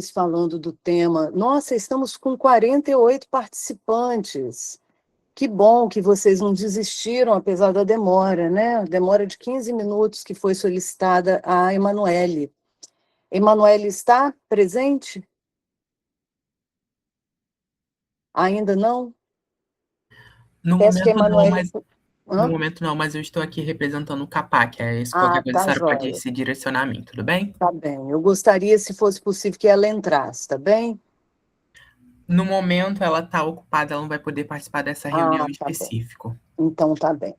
falando do tema. Nossa, estamos com 48 participantes. Que bom que vocês não desistiram, apesar da demora, né? Demora de 15 minutos que foi solicitada a Emanuele. Emanuele está presente? Ainda não? No Peço que a momento não, Emanuele... mas no Hã? momento não, mas eu estou aqui representando o CAPAC, é isso, qualquer Ah, coisa a tá senhora pode joia. se direcionar a mim, tudo bem? Tá bem. Eu gostaria, se fosse possível, que ela entrasse, tá bem? No momento ela está ocupada, ela não vai poder participar dessa reunião Ah, em tá bem. específico. Então, tá bem.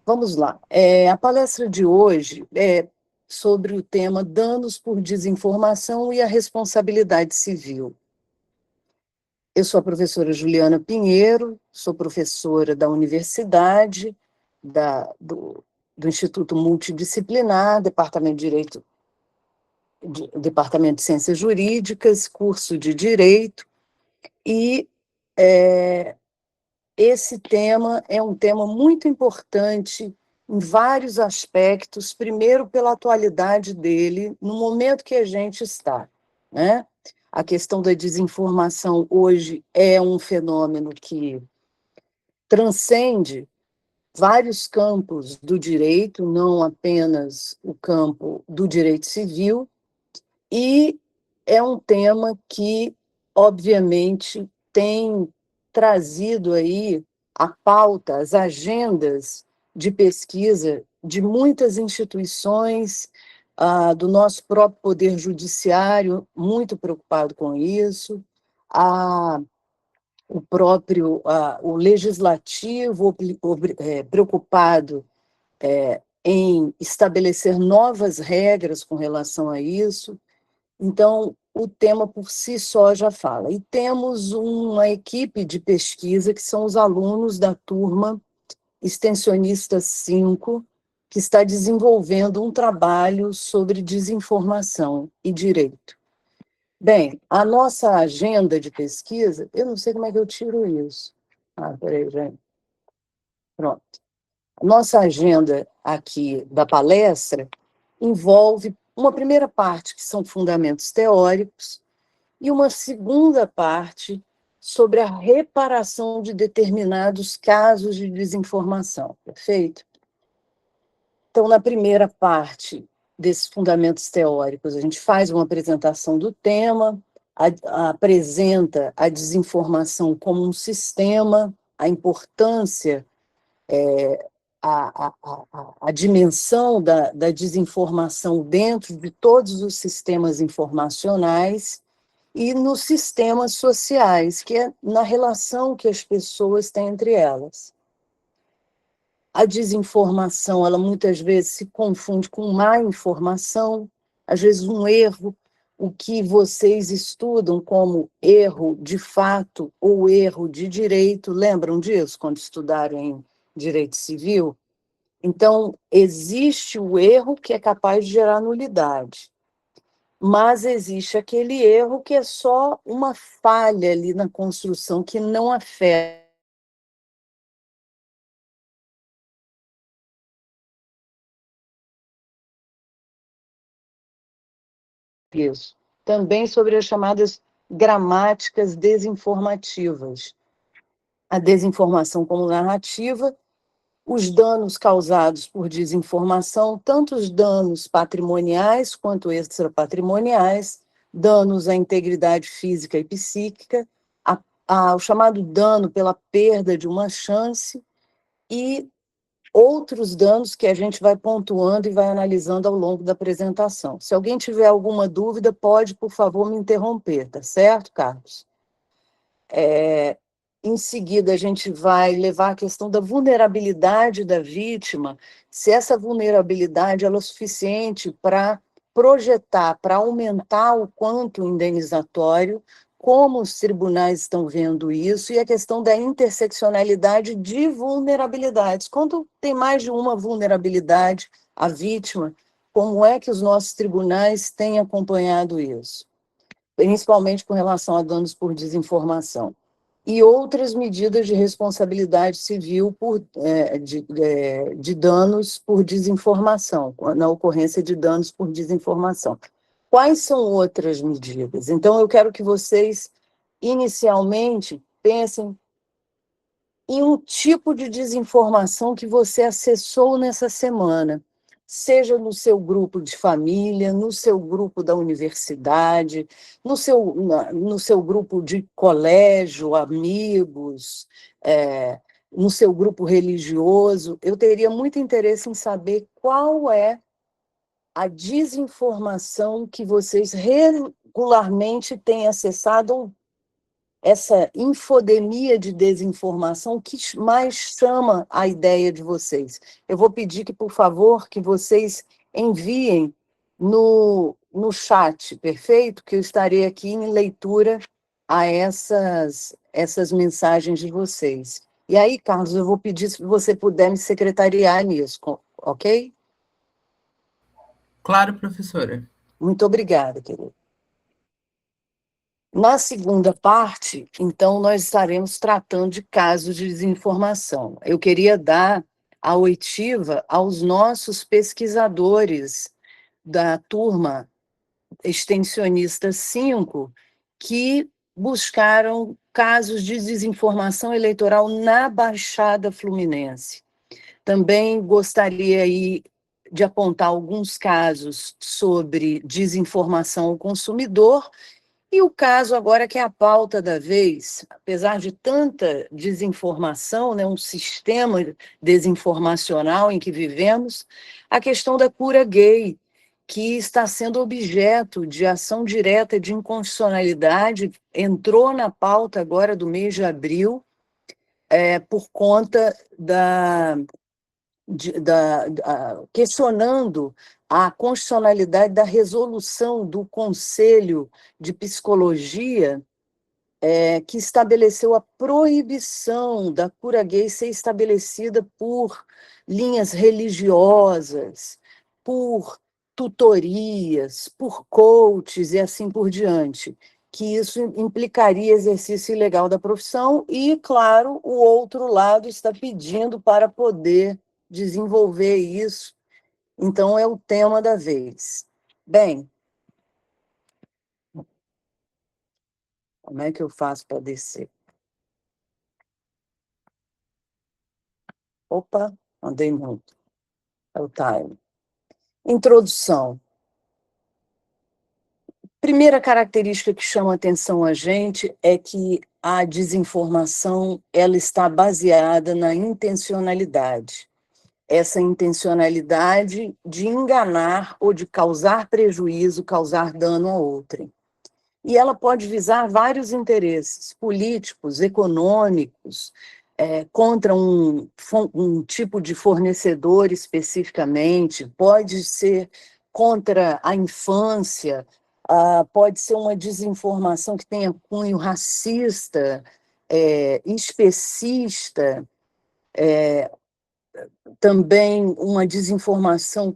Vamos lá. A palestra de hoje é sobre o tema danos por desinformação e a responsabilidade civil. Eu sou a professora Juliana Pinheiro, sou professora da universidade, do Instituto Multidisciplinar, Departamento de Ciências Jurídicas, curso de Direito, e é, esse tema é um tema muito importante em vários aspectos, primeiro pela atualidade dele, no momento que a gente está, né? A questão da desinformação hoje é um fenômeno que transcende vários campos do direito, não apenas o campo do direito civil, e é um tema que, obviamente, tem trazido aí a pauta, as agendas de pesquisa de muitas instituições, do nosso próprio Poder Judiciário, muito preocupado com isso, a, o Legislativo preocupado em estabelecer novas regras com relação a isso. Então, o tema por si só já fala. E temos uma equipe de pesquisa, que são os alunos da turma Extensionista 5, que está desenvolvendo um trabalho sobre desinformação e direito. Bem, a nossa agenda de pesquisa, eu não sei como é que eu tiro isso. Peraí, gente. Pronto. A nossa agenda aqui da palestra envolve uma primeira parte, que são fundamentos teóricos, e uma segunda parte sobre a reparação de determinados casos de desinformação, perfeito? Então, na primeira parte desses fundamentos teóricos, a gente faz uma apresentação do tema, apresenta a desinformação como um sistema, a importância, a dimensão da desinformação dentro de todos os sistemas informacionais, e nos sistemas sociais, que é na relação que as pessoas têm entre elas. A desinformação, ela muitas vezes se confunde com má informação, às vezes um erro, o que vocês estudam como erro de fato ou erro de direito, lembram disso quando estudaram em direito civil? Então, existe o erro que é capaz de gerar nulidade, mas existe aquele erro que é só uma falha ali na construção, que não afeta isso. Também sobre as chamadas gramáticas desinformativas. A desinformação como narrativa, os danos causados por desinformação, tanto os danos patrimoniais quanto extrapatrimoniais, danos à integridade física e psíquica, o chamado dano pela perda de uma chance, e outros danos que a gente vai pontuando e vai analisando ao longo da apresentação. Se alguém tiver alguma dúvida, pode, por favor, me interromper, tá certo, Carlos? Em seguida, a gente vai levar a questão da vulnerabilidade da vítima, se essa vulnerabilidade ela é suficiente para projetar, para aumentar o quanto indenizatório, como os tribunais estão vendo isso, e a questão da interseccionalidade de vulnerabilidades. Quando tem mais de uma vulnerabilidade, a vítima, como é que os nossos tribunais têm acompanhado isso? Principalmente com relação a danos por desinformação. E outras medidas de responsabilidade civil de danos por desinformação, na ocorrência de danos por desinformação. Quais são outras medidas? Então, eu quero que vocês, inicialmente, pensem em um tipo de desinformação que você acessou nessa semana, seja no seu grupo de família, no seu grupo da universidade, no seu grupo de colégio, amigos, no seu grupo religioso. Eu teria muito interesse em saber qual é a desinformação que vocês regularmente têm acessado, essa infodemia de desinformação que mais chama a ideia de vocês. Eu vou pedir que, por favor, que vocês enviem no chat, perfeito? Que eu estarei aqui em leitura a essas mensagens de vocês. E aí, Carlos, eu vou pedir se você puder me secretariar nisso, ok? Claro, professora. Muito obrigada, querido. Na segunda parte, então, nós estaremos tratando de casos de desinformação. Eu queria dar a oitiva aos nossos pesquisadores da turma extensionista 5, que buscaram casos de desinformação eleitoral na Baixada Fluminense. Também gostaria aí de apontar alguns casos sobre desinformação ao consumidor. E o caso agora que é a pauta da vez, apesar de tanta desinformação, né, um sistema desinformacional em que vivemos, a questão da cura gay, que está sendo objeto de ação direta de inconstitucionalidade, entrou na pauta agora do mês de abril, por conta questionando a constitucionalidade da resolução do Conselho de Psicologia, que estabeleceu a proibição da cura gay ser estabelecida por linhas religiosas, por tutorias, por coaches e assim por diante, que isso implicaria exercício ilegal da profissão e, claro, o outro lado está pedindo para poder desenvolver isso. Então, é o tema da vez. Bem, como é que eu faço para descer? Opa, andei muito. É o time. Introdução. Primeira característica que chama atenção a gente é que a desinformação ela está baseada na intencionalidade. Essa intencionalidade de enganar ou de causar prejuízo, causar dano a outrem. E ela pode visar vários interesses políticos, econômicos, contra um tipo de fornecedor especificamente, pode ser contra a infância, pode ser uma desinformação que tenha cunho racista, especista, também uma desinformação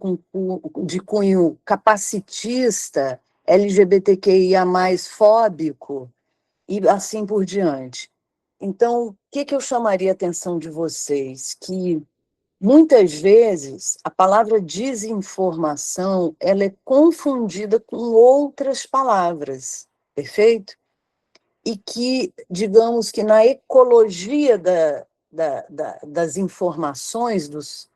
de cunho capacitista, LGBTQIA+, fóbico, e assim por diante. Então, o que eu chamaria a atenção de vocês? Que, muitas vezes, a palavra desinformação ela é confundida com outras palavras, perfeito? E que, digamos que na ecologia das informações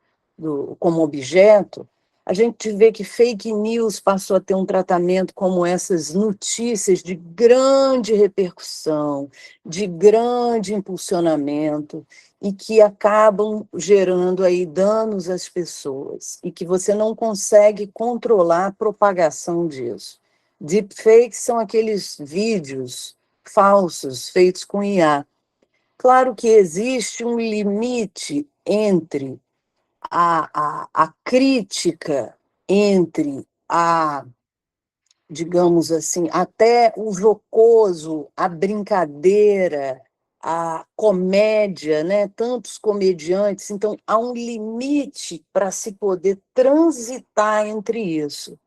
como objeto, a gente vê que fake news passou a ter um tratamento como essas notícias de grande repercussão, de grande impulsionamento, e que acabam gerando aí danos às pessoas, e que você não consegue controlar a propagação disso. Deepfakes são aqueles vídeos falsos feitos com IA. Claro que existe um limite entre a crítica, entre digamos assim, até o jocoso, a brincadeira, a comédia, né? Tantos comediantes, então há um limite para se poder transitar entre isso.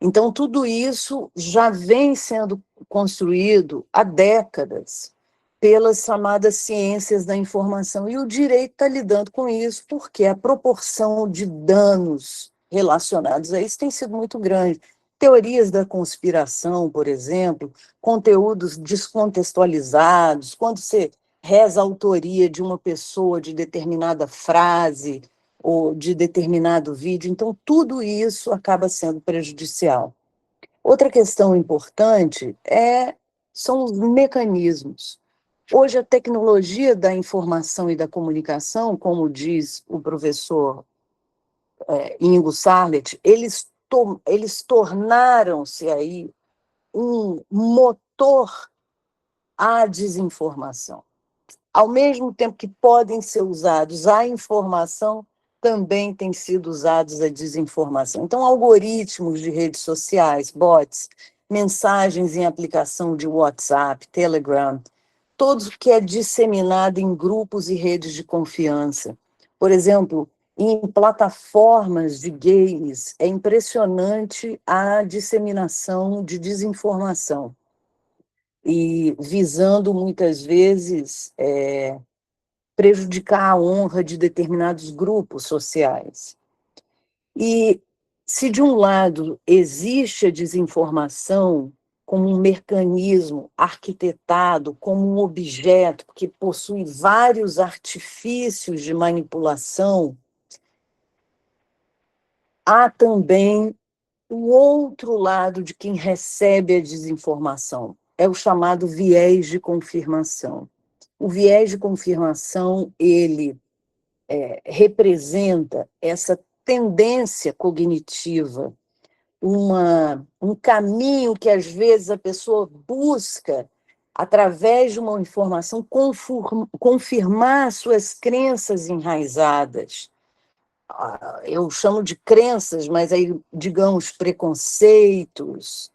Então, tudo isso já vem sendo construído há décadas pelas chamadas ciências da informação, e o direito está lidando com isso, porque a proporção de danos relacionados a isso tem sido muito grande. teorias da conspiração, por exemplo, conteúdos descontextualizados, quando você reza a autoria de uma pessoa de determinada frase ou de determinado vídeo, então tudo isso acaba sendo prejudicial. Outra questão importante são os mecanismos. Hoje, a tecnologia da informação e da comunicação, como diz o professor Ingo Sarlet, eles tornaram-se aí um motor à desinformação. Ao mesmo tempo que podem ser usados a informação, também tem sido usados a desinformação. Então, algoritmos de redes sociais, bots, mensagens em aplicação de WhatsApp, Telegram, tudo que é disseminado em grupos e redes de confiança. Por exemplo, em plataformas de games, é impressionante a disseminação de desinformação, e visando muitas vezes prejudicar a honra de determinados grupos sociais. E se de um lado existe a desinformação como um mecanismo arquitetado, como um objeto que possui vários artifícios de manipulação, há também o outro lado de quem recebe a desinformação, é o chamado viés de confirmação. O viés de confirmação, ele representa essa tendência cognitiva, um caminho que às vezes a pessoa busca, através de uma informação, confirmar suas crenças enraizadas. Eu chamo de crenças, mas aí, digamos, preconceitos,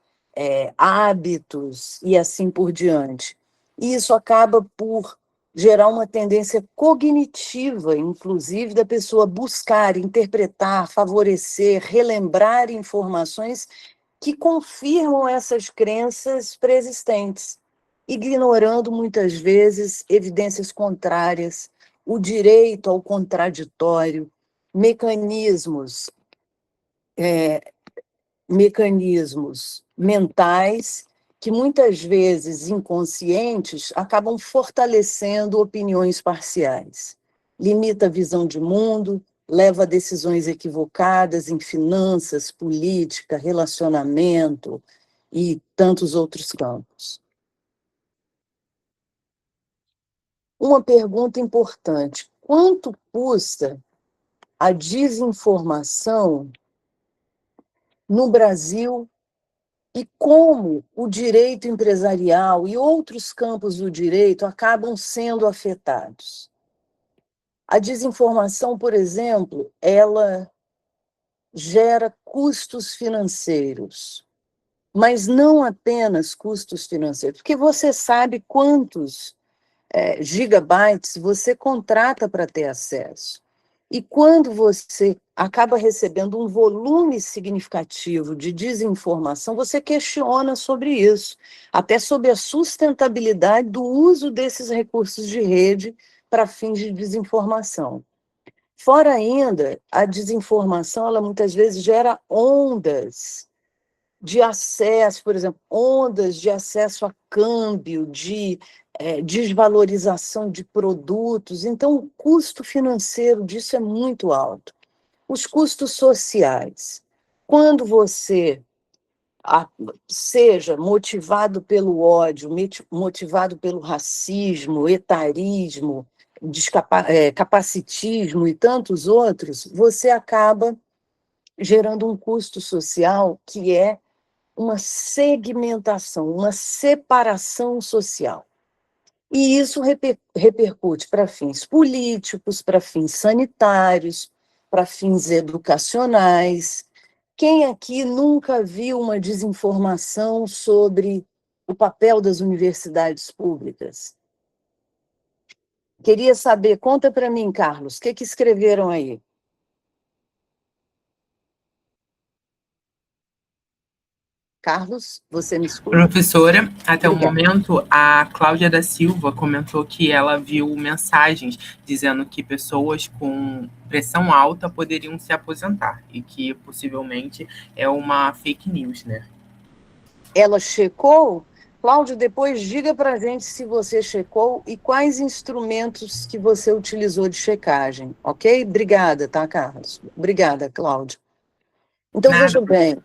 hábitos e assim por diante. E isso acaba por gerar uma tendência cognitiva, inclusive, da pessoa buscar, interpretar, favorecer, relembrar informações que confirmam essas crenças preexistentes, ignorando muitas vezes evidências contrárias, o direito ao contraditório, mecanismos, mecanismos mentais que muitas vezes inconscientes acabam fortalecendo opiniões parciais. Limita a visão de mundo, leva a decisões equivocadas em finanças, política, relacionamento e tantos outros campos. Uma pergunta importante: quanto custa a desinformação no Brasil e como o direito empresarial e outros campos do direito acabam sendo afetados? A desinformação, por exemplo, ela gera custos financeiros, mas não apenas custos financeiros, porque você sabe quantos gigabytes você contrata para ter acesso. E quando você acaba recebendo um volume significativo de desinformação, você questiona sobre isso, até sobre a sustentabilidade do uso desses recursos de rede para fins de desinformação. Fora ainda, a desinformação, ela muitas vezes gera ondas de acesso, por exemplo, ondas de acesso a câmbio, de desvalorização de produtos. Então, o custo financeiro disso é muito alto. Os custos sociais. Quando você seja motivado pelo ódio, motivado pelo racismo, etarismo, capacitismo e tantos outros, você acaba gerando um custo social que é uma segmentação, uma separação social. E isso repercute para fins políticos, para fins sanitários, para fins educacionais. Quem aqui nunca viu uma desinformação sobre o papel das universidades públicas? Queria saber, conta para mim, Carlos, o que escreveram aí? Carlos, você me escuta? Professora, até o Obrigada. momento, a Cláudia da Silva comentou que ela viu mensagens dizendo que pessoas com pressão alta poderiam se aposentar e que possivelmente é uma fake news, né? Ela checou? Cláudio, depois diga para a gente se você checou e quais instrumentos que você utilizou de checagem, ok? Obrigada, tá, Carlos? Obrigada, Cláudio. Então, Nada, veja bem,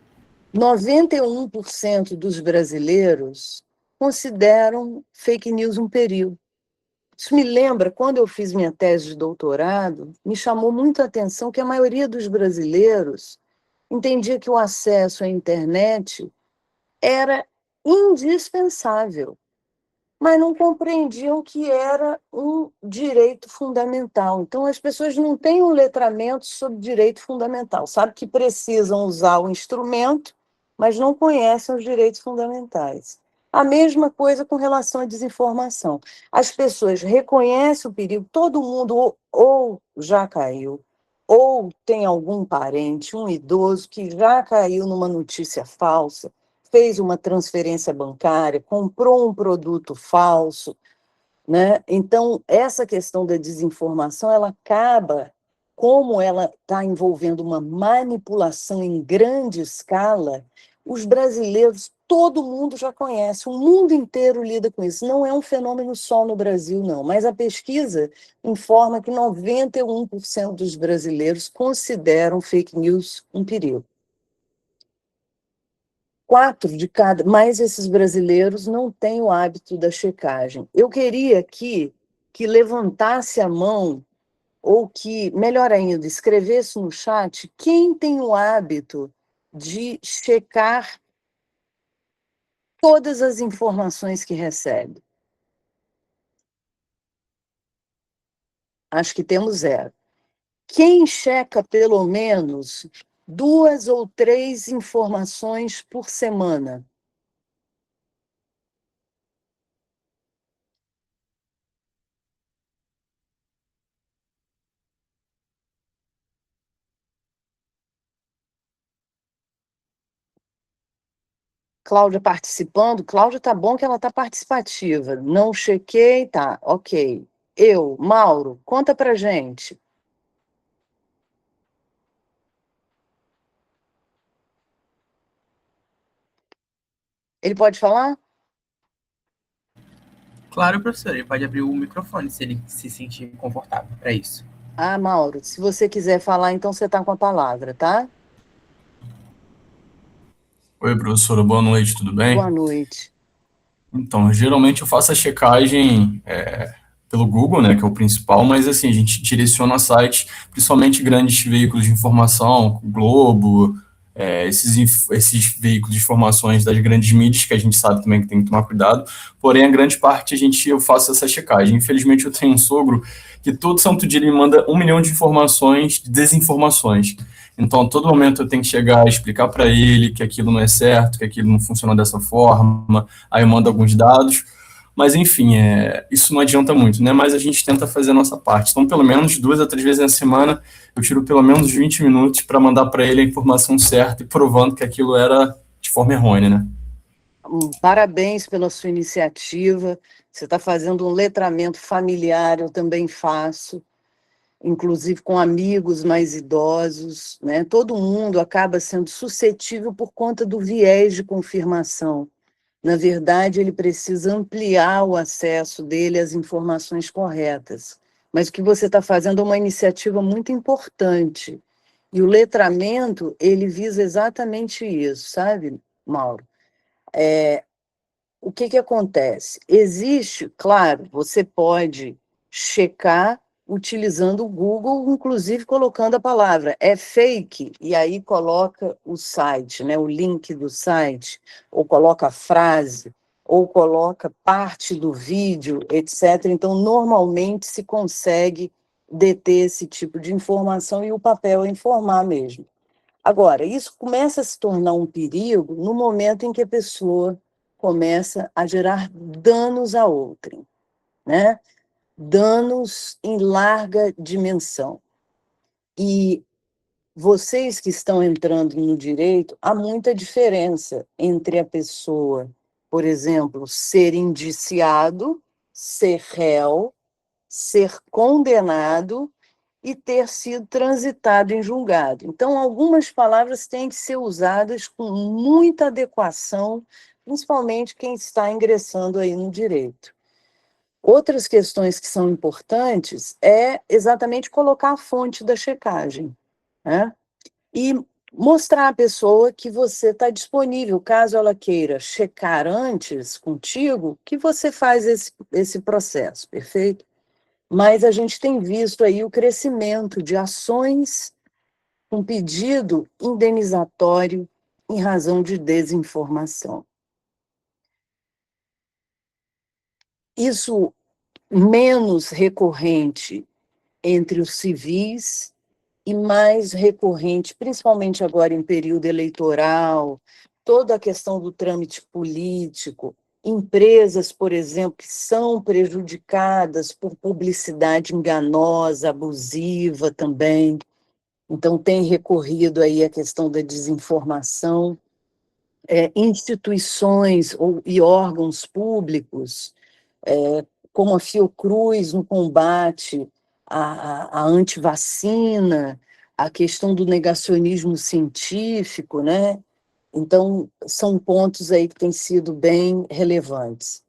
91% dos brasileiros consideram fake news um perigo. Isso me lembra, quando eu fiz minha tese de doutorado, me chamou muito a atenção que a maioria dos brasileiros entendia que o acesso à internet era indispensável, mas não compreendiam que era um direito fundamental. Então, as pessoas não têm um letramento sobre direito fundamental, sabe que precisam usar o instrumento, mas não conhecem os direitos fundamentais. A mesma coisa com relação à desinformação. As pessoas reconhecem o perigo, todo mundo ou já caiu, ou tem algum parente, um idoso que já caiu numa notícia falsa, fez uma transferência bancária, comprou um produto falso, né? Então, essa questão da desinformação, ela acaba, como ela está envolvendo uma manipulação em grande escala, os brasileiros, todo mundo já conhece, o mundo inteiro lida com isso. Não é um fenômeno só no Brasil, não, mas a pesquisa informa que 91% dos brasileiros consideram fake news um perigo. 4 de cada, mas esses brasileiros não têm o hábito da checagem. Eu queria que levantasse a mão, ou que, melhor ainda, escrevesse no chat quem tem o hábito de checar todas as informações que recebe. Acho que temos 0. Quem checa pelo menos 2 ou 3 informações por semana? Cláudia participando. Cláudia, tá bom que ela tá participativa. Não chequei, tá, ok. Eu, Mauro, conta pra gente. Ele pode falar? claro, professor, ele pode abrir o microfone se ele se sentir confortável para isso. Ah, Mauro, se você quiser falar, então você tá com a palavra, tá? Oi, professora, boa noite, tudo Boa bem? noite. Então, geralmente eu faço a checagem pelo Google, né, que é o principal, mas assim, a gente direciona sites, principalmente grandes veículos de informação, o Globo, esses veículos de informações das grandes mídias, que a gente sabe também que tem que tomar cuidado, porém a grande parte eu faço essa checagem. Infelizmente eu tenho um sogro que todo santo dia ele me manda 1 milhão de informações, de desinformações. Então, a todo momento eu tenho que chegar e explicar para ele que aquilo não é certo, que aquilo não funciona dessa forma, aí eu mando alguns dados, mas enfim, isso não adianta muito, né? Mas a gente tenta fazer a nossa parte. Então, pelo menos 2 a 3 vezes na semana, eu tiro pelo menos 20 minutos para mandar para ele a informação certa e provando que aquilo era de forma errônea, né? Parabéns pela sua iniciativa. Você está fazendo um letramento familiar, eu também faço, inclusive com amigos mais idosos, né? Todo mundo acaba sendo suscetível por conta do viés de confirmação. Na verdade, ele precisa ampliar o acesso dele às informações corretas. Mas o que você está fazendo é uma iniciativa muito importante. E o letramento, ele visa exatamente isso, sabe, Mauro? O que acontece? Existe, claro, você pode checar utilizando o Google, inclusive colocando a palavra é fake, e aí coloca o site, né, o link do site, ou coloca a frase, ou coloca parte do vídeo, etc. Então, normalmente se consegue deter esse tipo de informação e o papel é informar mesmo. Agora, isso começa a se tornar um perigo no momento em que a pessoa começa a gerar danos a outrem, né? Danos em larga dimensão. E vocês que estão entrando no direito, há muita diferença entre a pessoa, por exemplo, ser indiciado, ser réu, ser condenado e ter sido transitado em julgado. Então, algumas palavras têm que ser usadas com muita adequação, principalmente quem está ingressando aí no direito. Outras questões que são importantes é exatamente colocar a fonte da checagem, né? E mostrar à pessoa que você está disponível, caso ela queira checar antes contigo, que você faz esse processo, perfeito? Mas a gente tem visto aí o crescimento de ações com pedido indenizatório em razão de desinformação. Isso menos recorrente entre os civis e mais recorrente, principalmente agora em período eleitoral, toda a questão do trâmite político, empresas, por exemplo, que são prejudicadas por publicidade enganosa, abusiva também. Então, tem recorrido aí a questão da desinformação, instituições e órgãos públicos, como a Fiocruz no combate à antivacina, a questão do negacionismo científico, né? Então, são pontos aí que têm sido bem relevantes.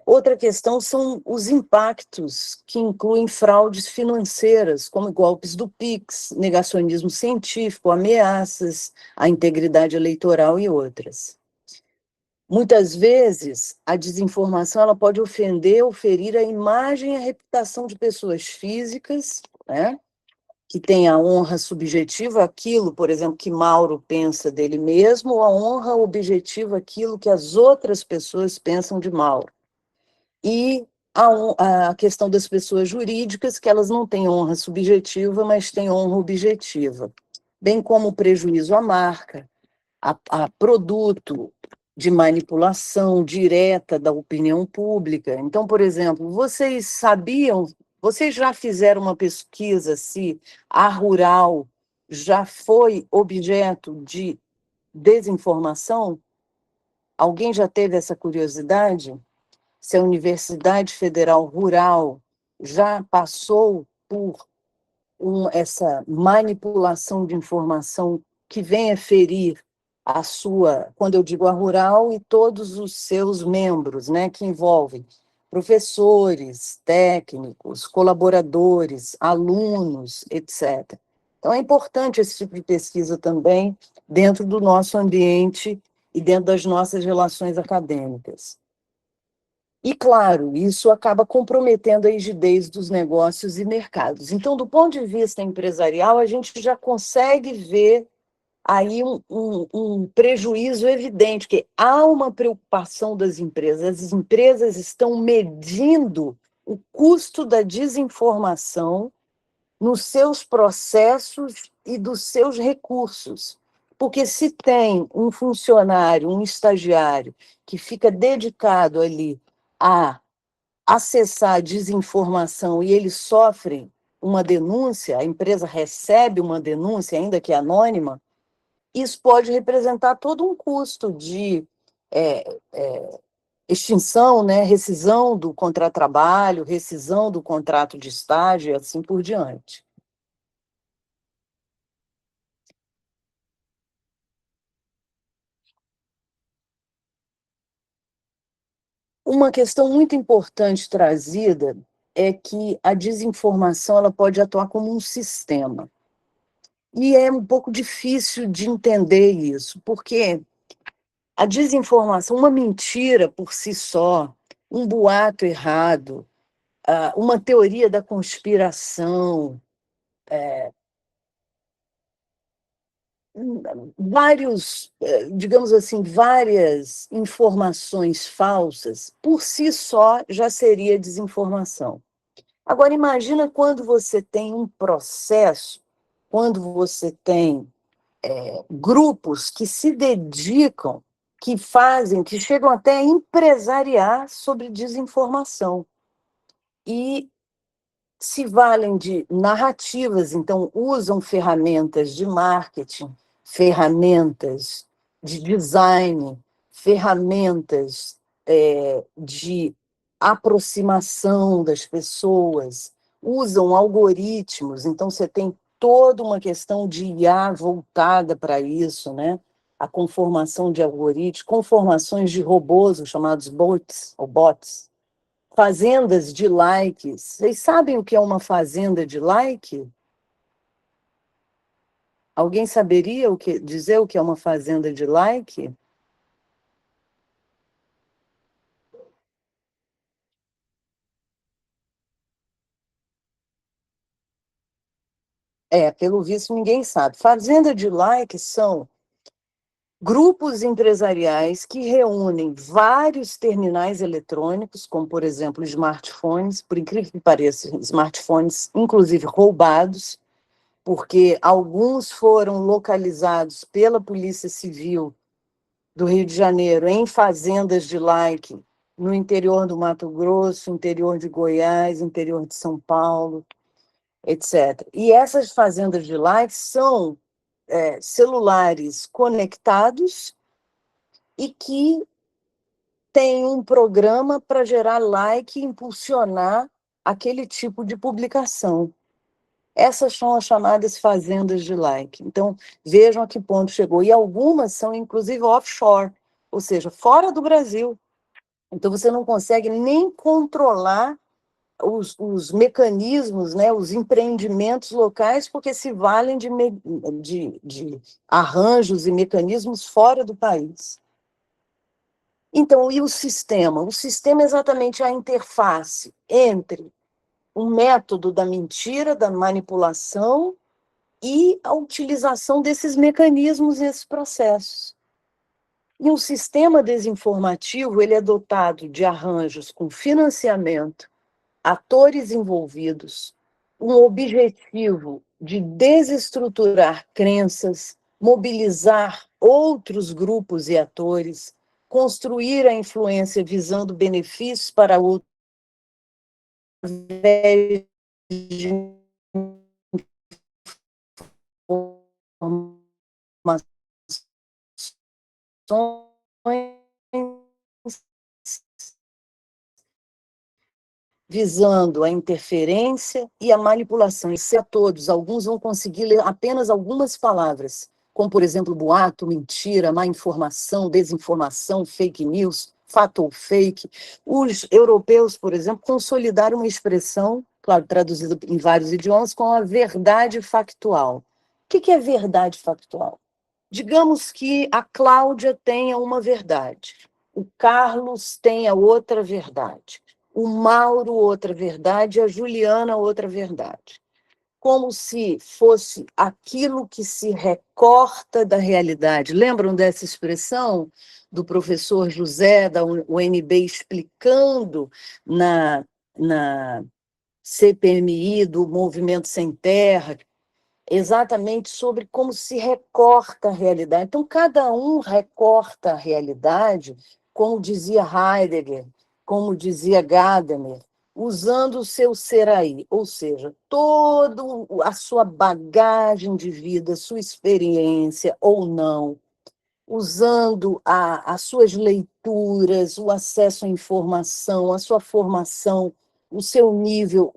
Outra questão são os impactos que incluem fraudes financeiras, como golpes do Pix, negacionismo científico, ameaças à integridade eleitoral e outras. Muitas vezes, a desinformação ela pode ofender ou ferir a imagem e a reputação de pessoas físicas, né, que têm a honra subjetiva, aquilo, por exemplo, que Mauro pensa dele mesmo, ou a honra objetiva, aquilo que as outras pessoas pensam de Mauro. E a questão das pessoas jurídicas, que elas não têm honra subjetiva, mas têm honra objetiva, bem como o prejuízo à marca, a produto de manipulação direta da opinião pública. Então, por exemplo, vocês já fizeram uma pesquisa se a Rural já foi objeto de desinformação? Alguém já teve essa curiosidade? Se a Universidade Federal Rural já passou por essa manipulação de informação que venha ferir a sua, quando eu digo a Rural, e todos os seus membros, né, que envolvem professores, técnicos, colaboradores, alunos, etc. Então, é importante esse tipo de pesquisa também dentro do nosso ambiente e dentro das nossas relações acadêmicas. E, claro, isso acaba comprometendo a rigidez dos negócios e mercados. Então, do ponto de vista empresarial, a gente já consegue ver aí um prejuízo evidente, que há uma preocupação das empresas. As empresas estão medindo o custo da desinformação nos seus processos e dos seus recursos. Porque se tem um funcionário, um estagiário, que fica dedicado ali a acessar a desinformação e eles sofrem uma denúncia, a empresa recebe uma denúncia, ainda que anônima, isso pode representar todo um custo de extinção, né, rescisão do contratrabalho, rescisão do contrato de estágio e assim por diante. Uma questão muito importante trazida é que a desinformação ela pode atuar como um sistema. E é um pouco difícil de entender isso, porque a desinformação, uma mentira por si só, um boato errado, uma teoria da conspiração, digamos assim, várias informações falsas, por si só já seria desinformação. Agora, imagina quando você tem um processo, quando você tem grupos que se dedicam, que fazem, que chegam até a empresariar sobre desinformação. E se valem de narrativas, então usam ferramentas de marketing, ferramentas de design, ferramentas de aproximação das pessoas, usam algoritmos, então você tem toda uma questão de IA voltada para isso, né? A conformação de algoritmos, conformações de robôs, os chamados bots, ou bots, fazendas de likes. Vocês sabem o que é uma fazenda de like? Alguém saberia dizer o que é uma fazenda de like? Pelo visto, ninguém sabe. Fazenda de like são grupos empresariais que reúnem vários terminais eletrônicos, como, por exemplo, smartphones, por incrível que pareça, smartphones, inclusive roubados, porque alguns foram localizados pela Polícia Civil do Rio de Janeiro em fazendas de like no interior do Mato Grosso, interior de Goiás, interior de São Paulo, etc. E essas fazendas de like são celulares conectados e que têm um programa para gerar like e impulsionar aquele tipo de publicação. Essas são as chamadas fazendas de like. Então, vejam a que ponto chegou. E algumas são, inclusive, offshore, ou seja, fora do Brasil. Então, você não consegue nem controlar os mecanismos, né, os empreendimentos locais, porque se valem de arranjos e mecanismos fora do país. Então, e o sistema? O sistema é exatamente a interface entre o método da mentira, da manipulação e a utilização desses mecanismos, esses processos. E um sistema desinformativo, ele é dotado de arranjos com financiamento, atores envolvidos, um objetivo de desestruturar crenças, mobilizar outros grupos e atores, construir a influência visando benefícios para outros, através de visando a interferência e a manipulação. E se a todos, alguns vão conseguir ler apenas algumas palavras, como, por exemplo, boato, mentira, má informação, desinformação, fake news, fato ou fake. Os europeus, por exemplo, consolidaram uma expressão, claro, traduzida em vários idiomas, com a verdade factual. O que é verdade factual? Digamos que a Cláudia tenha uma verdade, o Carlos tenha outra verdade, o Mauro outra verdade, a Juliana outra verdade. Como se fosse aquilo que se recorta da realidade. Lembram dessa expressão do professor José, da UNB, explicando na CPMI do Movimento Sem Terra, exatamente sobre como se recorta a realidade. Então, cada um recorta a realidade, como dizia Heidegger, como dizia Gadamer, usando o seu ser aí, ou seja, toda a sua bagagem de vida, sua experiência ou não, usando as suas leituras, o acesso à informação, a sua formação, o seu nível,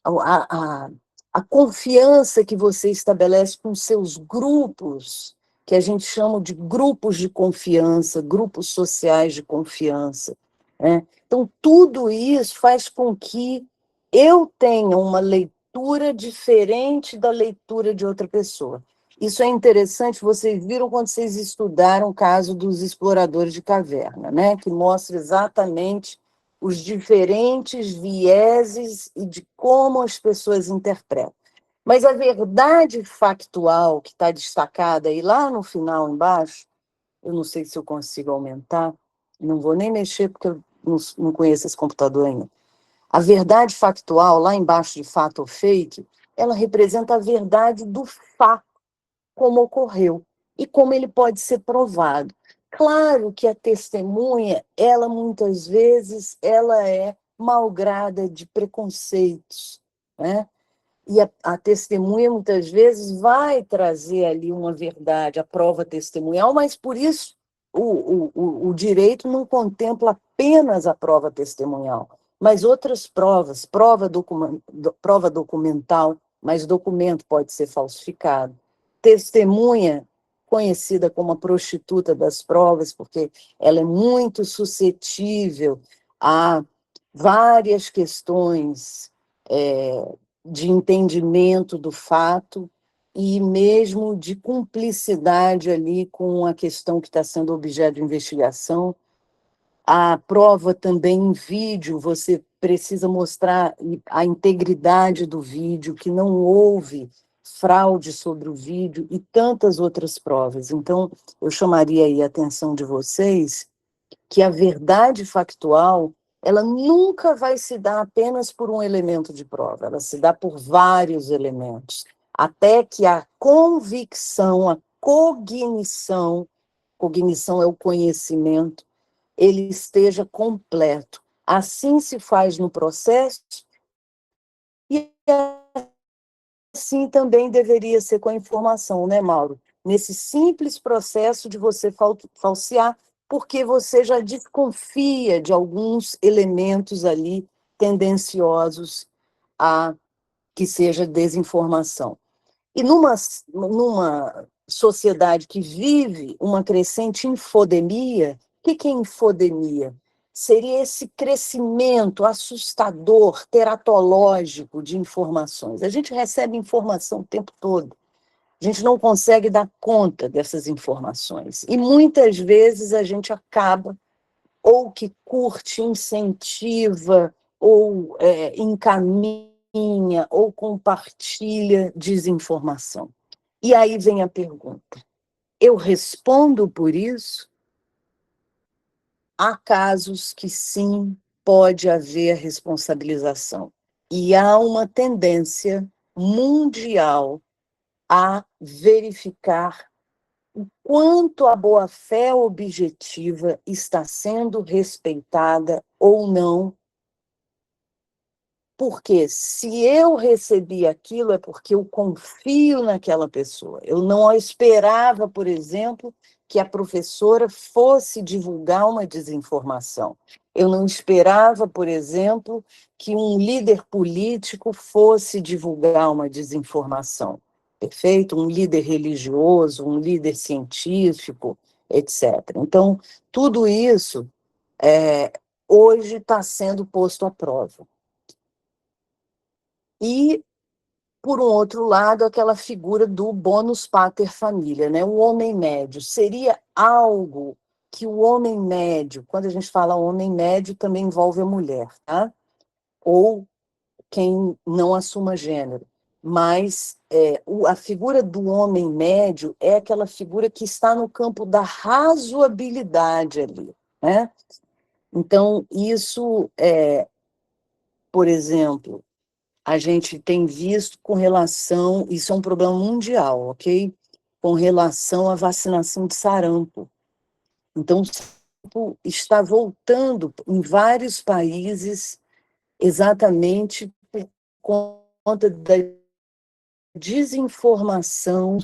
a, a, a confiança que você estabelece com seus grupos, que a gente chama de grupos de confiança, grupos sociais de confiança, né? Então, tudo isso faz com que eu tenha uma leitura diferente da leitura de outra pessoa. Isso é interessante, vocês viram quando vocês estudaram o caso dos exploradores de caverna, né? Que mostra exatamente os diferentes vieses e de como as pessoas interpretam. Mas a verdade factual que está destacada aí lá no final, embaixo, eu não sei se eu consigo aumentar, não vou nem mexer porque eu não conheço esse computador ainda. A verdade factual, lá embaixo de fato ou fake, ela representa a verdade do fato, como ocorreu, e como ele pode ser provado. Claro que a testemunha, ela muitas vezes, ela é malgrada de preconceitos, né? E a testemunha, muitas vezes, vai trazer ali uma verdade, a prova testemunhal, mas, por isso, o direito não contempla apenas a prova testemunhal, mas outras provas, prova documental, mas documento pode ser falsificado. Testemunha, conhecida como a prostituta das provas, porque ela é muito suscetível a várias questões de entendimento do fato e mesmo de cumplicidade ali com a questão que está sendo objeto de investigação. A prova também em vídeo, você precisa mostrar a integridade do vídeo, que não houve fraude sobre o vídeo e tantas outras provas. Então, eu chamaria aí a atenção de vocês que a verdade factual, ela nunca vai se dar apenas por um elemento de prova, ela se dá por vários elementos, até que a convicção, a cognição é o conhecimento, ele esteja completo. Assim se faz no processo e assim também deveria ser com a informação, né, Mauro? Nesse simples processo de você falsear, porque você já desconfia de alguns elementos ali tendenciosos a que seja desinformação. E numa sociedade que vive uma crescente infodemia, o que é infodemia? Seria esse crescimento assustador, teratológico de informações. A gente recebe informação o tempo todo. A gente não consegue dar conta dessas informações. E muitas vezes a gente acaba, ou que curte, incentiva, ou encaminha, ou compartilha desinformação. E aí vem a pergunta: eu respondo por isso? Há casos que sim, pode haver responsabilização. E há uma tendência mundial a verificar o quanto a boa-fé objetiva está sendo respeitada ou não. Porque se eu recebi aquilo é porque eu confio naquela pessoa. Eu não esperava, por exemplo, que a professora fosse divulgar uma desinformação. Eu não esperava, por exemplo, que um líder político fosse divulgar uma desinformação. Perfeito? Um líder religioso, um líder científico, etc. Então, tudo isso hoje está sendo posto à prova. E, por um outro lado, aquela figura do bonus pater familia, né? O homem médio. Seria algo que o homem médio, quando a gente fala homem médio, também envolve a mulher, tá? Ou quem não assuma gênero. Mas a figura do homem médio é aquela figura que está no campo da razoabilidade ali, né? Então, isso, por exemplo, a gente tem visto com relação, isso é um problema mundial, ok? Com relação à vacinação de sarampo. Então, o sarampo está voltando em vários países exatamente por conta da desinformação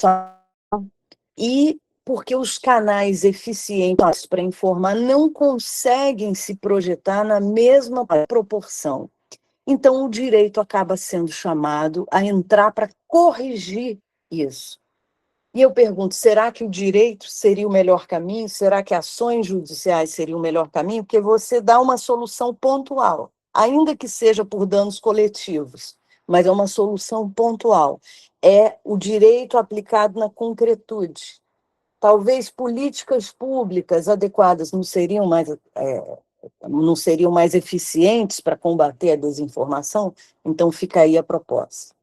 e porque os canais eficientes para informar não conseguem se projetar na mesma proporção. Então, o direito acaba sendo chamado a entrar para corrigir isso. E eu pergunto, será que o direito seria o melhor caminho? Será que ações judiciais seriam o melhor caminho? Porque você dá uma solução pontual, ainda que seja por danos coletivos, mas é uma solução pontual. É o direito aplicado na concretude. Talvez políticas públicas adequadas não seriam mais eficientes para combater a desinformação? Então, fica aí a proposta.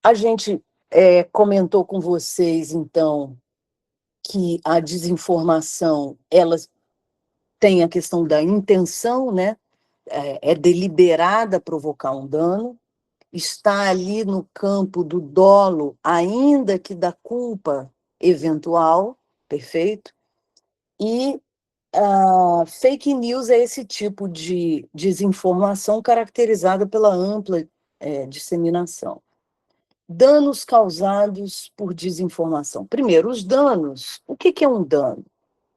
A gente comentou com vocês, então, que a desinformação, ela tem a questão da intenção, né? É deliberada provocar um dano, está ali no campo do dolo, ainda que da culpa eventual, perfeito? E a fake news é esse tipo de desinformação caracterizada pela ampla disseminação. Danos causados por desinformação. Primeiro, os danos. O que é um dano?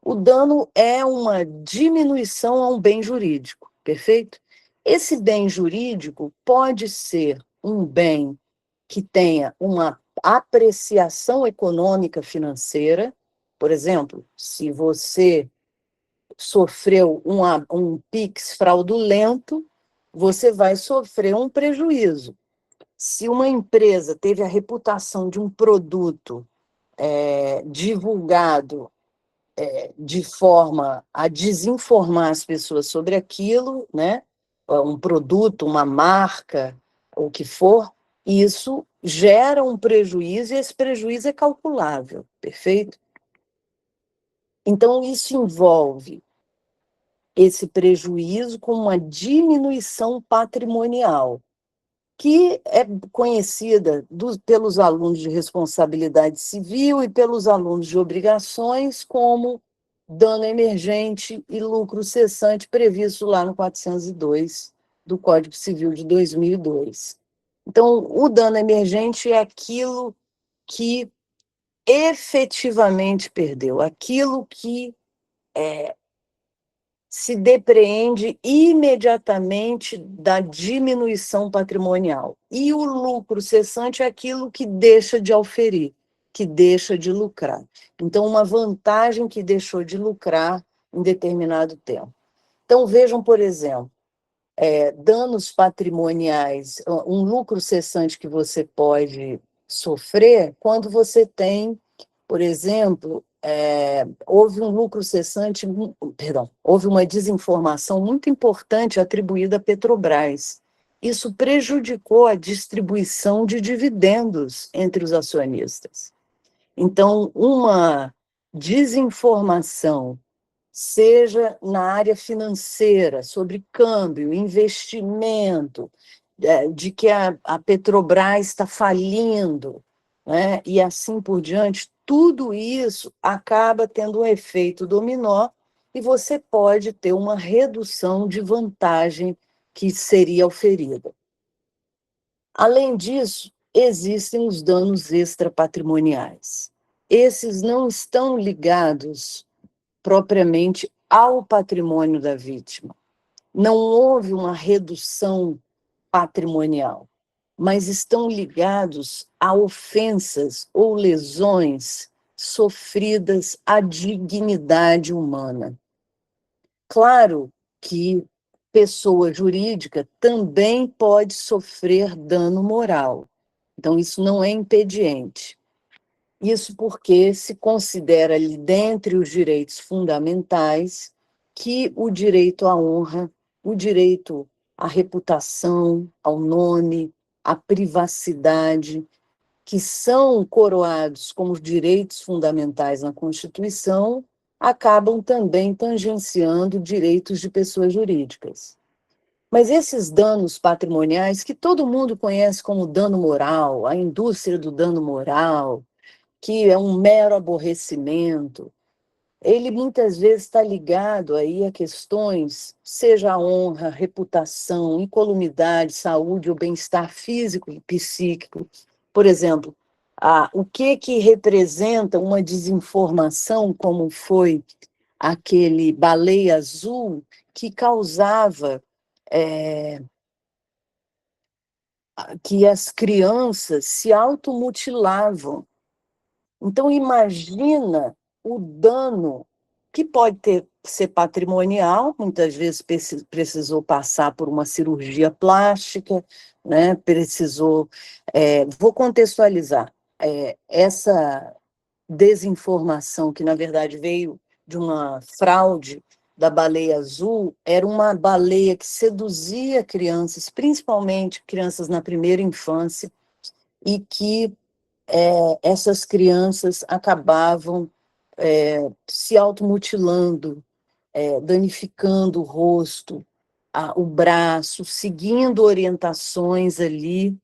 O dano é uma diminuição a um bem jurídico, perfeito? Esse bem jurídico pode ser um bem que tenha uma apreciação econômica financeira. Por exemplo, se você sofreu um PIX fraudulento, você vai sofrer um prejuízo. Se uma empresa teve a reputação de um produto divulgado de forma a desinformar as pessoas sobre aquilo, né? Um produto, uma marca, o que for, isso gera um prejuízo e esse prejuízo é calculável, perfeito? Então, isso envolve esse prejuízo com uma diminuição patrimonial, que é conhecida pelos alunos de responsabilidade civil e pelos alunos de obrigações como dano emergente e lucro cessante, previsto lá no 402 do Código Civil de 2002. Então, o dano emergente é aquilo que efetivamente perdeu, aquilo que se depreende imediatamente da diminuição patrimonial. E o lucro cessante é aquilo que deixa de auferir, que deixa de lucrar. Então, uma vantagem que deixou de lucrar em determinado tempo. Então, vejam, por exemplo, danos patrimoniais, um lucro cessante que você pode sofrer quando você tem, por exemplo, houve um lucro cessante, perdão, houve uma desinformação muito importante atribuída à Petrobras. Isso prejudicou a distribuição de dividendos entre os acionistas. Então, uma desinformação, seja na área financeira, sobre câmbio, investimento, de que a Petrobras está falindo, né? E assim por diante, tudo isso acaba tendo um efeito dominó e você pode ter uma redução de vantagem que seria oferida. Além disso, existem os danos extrapatrimoniais. Esses não estão ligados propriamente ao patrimônio da vítima. Não houve uma redução patrimonial, mas estão ligados a ofensas ou lesões sofridas à dignidade humana. Claro que pessoa jurídica também pode sofrer dano moral. Então, isso não é impediente. Isso porque se considera ali, dentre os direitos fundamentais, que o direito à honra, o direito à reputação, ao nome, à privacidade, que são coroados como direitos fundamentais na Constituição, acabam também tangenciando direitos de pessoas jurídicas. Mas esses danos patrimoniais, que todo mundo conhece como dano moral, a indústria do dano moral, que é um mero aborrecimento, ele muitas vezes está ligado aí a questões, seja a honra, reputação, incolumidade, saúde ou bem-estar físico e psíquico. Por exemplo, o que representa uma desinformação, como foi aquele baleia azul, que causava que as crianças se automutilavam. Então, imagina o dano que pode ser patrimonial, muitas vezes precisou passar por uma cirurgia plástica, né? Vou contextualizar, essa desinformação, que na verdade veio de uma fraude da baleia azul, era uma baleia que seduzia crianças, principalmente crianças na primeira infância, e que essas crianças acabavam se automutilando, danificando o rosto, o braço, seguindo orientações ali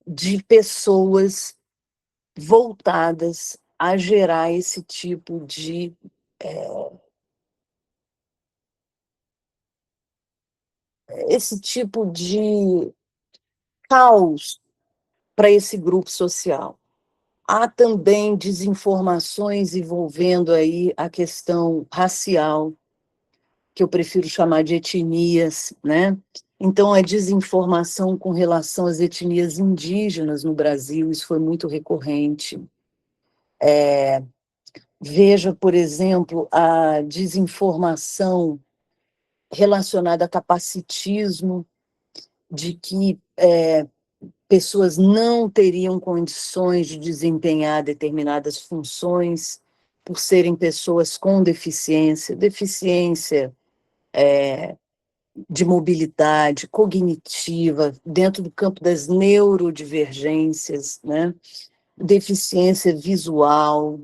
de pessoas voltadas a gerar esse tipo de esse tipo de caos para esse grupo social. Há também desinformações envolvendo aí a questão racial, que eu prefiro chamar de etnias, né? Então, a desinformação com relação às etnias indígenas no Brasil, isso foi muito recorrente. Veja, por exemplo, a desinformação relacionada a capacitismo, de que pessoas não teriam condições de desempenhar determinadas funções por serem pessoas com deficiência, de mobilidade cognitiva, dentro do campo das neurodivergências, né? Deficiência visual,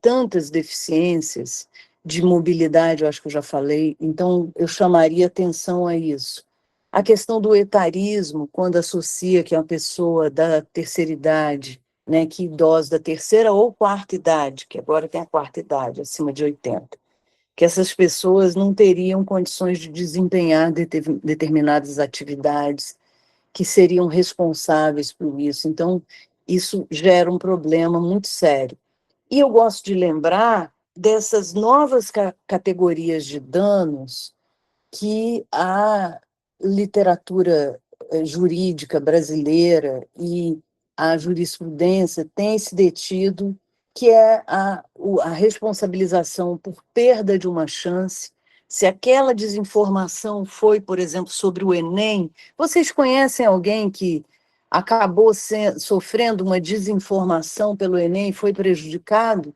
tantas deficiências de mobilidade, eu acho que eu já falei, então eu chamaria atenção a isso. A questão do etarismo, quando associa que é uma pessoa da terceira idade, né, que idosa da terceira ou quarta idade, que agora tem a quarta idade, acima de 80, que essas pessoas não teriam condições de desempenhar determinadas atividades, que seriam responsáveis por isso. Então, isso gera um problema muito sério. E eu gosto de lembrar dessas novas categorias de danos que a literatura jurídica brasileira e a jurisprudência têm se detido, que é a responsabilização por perda de uma chance. Se aquela desinformação foi, por exemplo, sobre o Enem, vocês conhecem alguém que acabou sofrendo uma desinformação pelo Enem e foi prejudicado?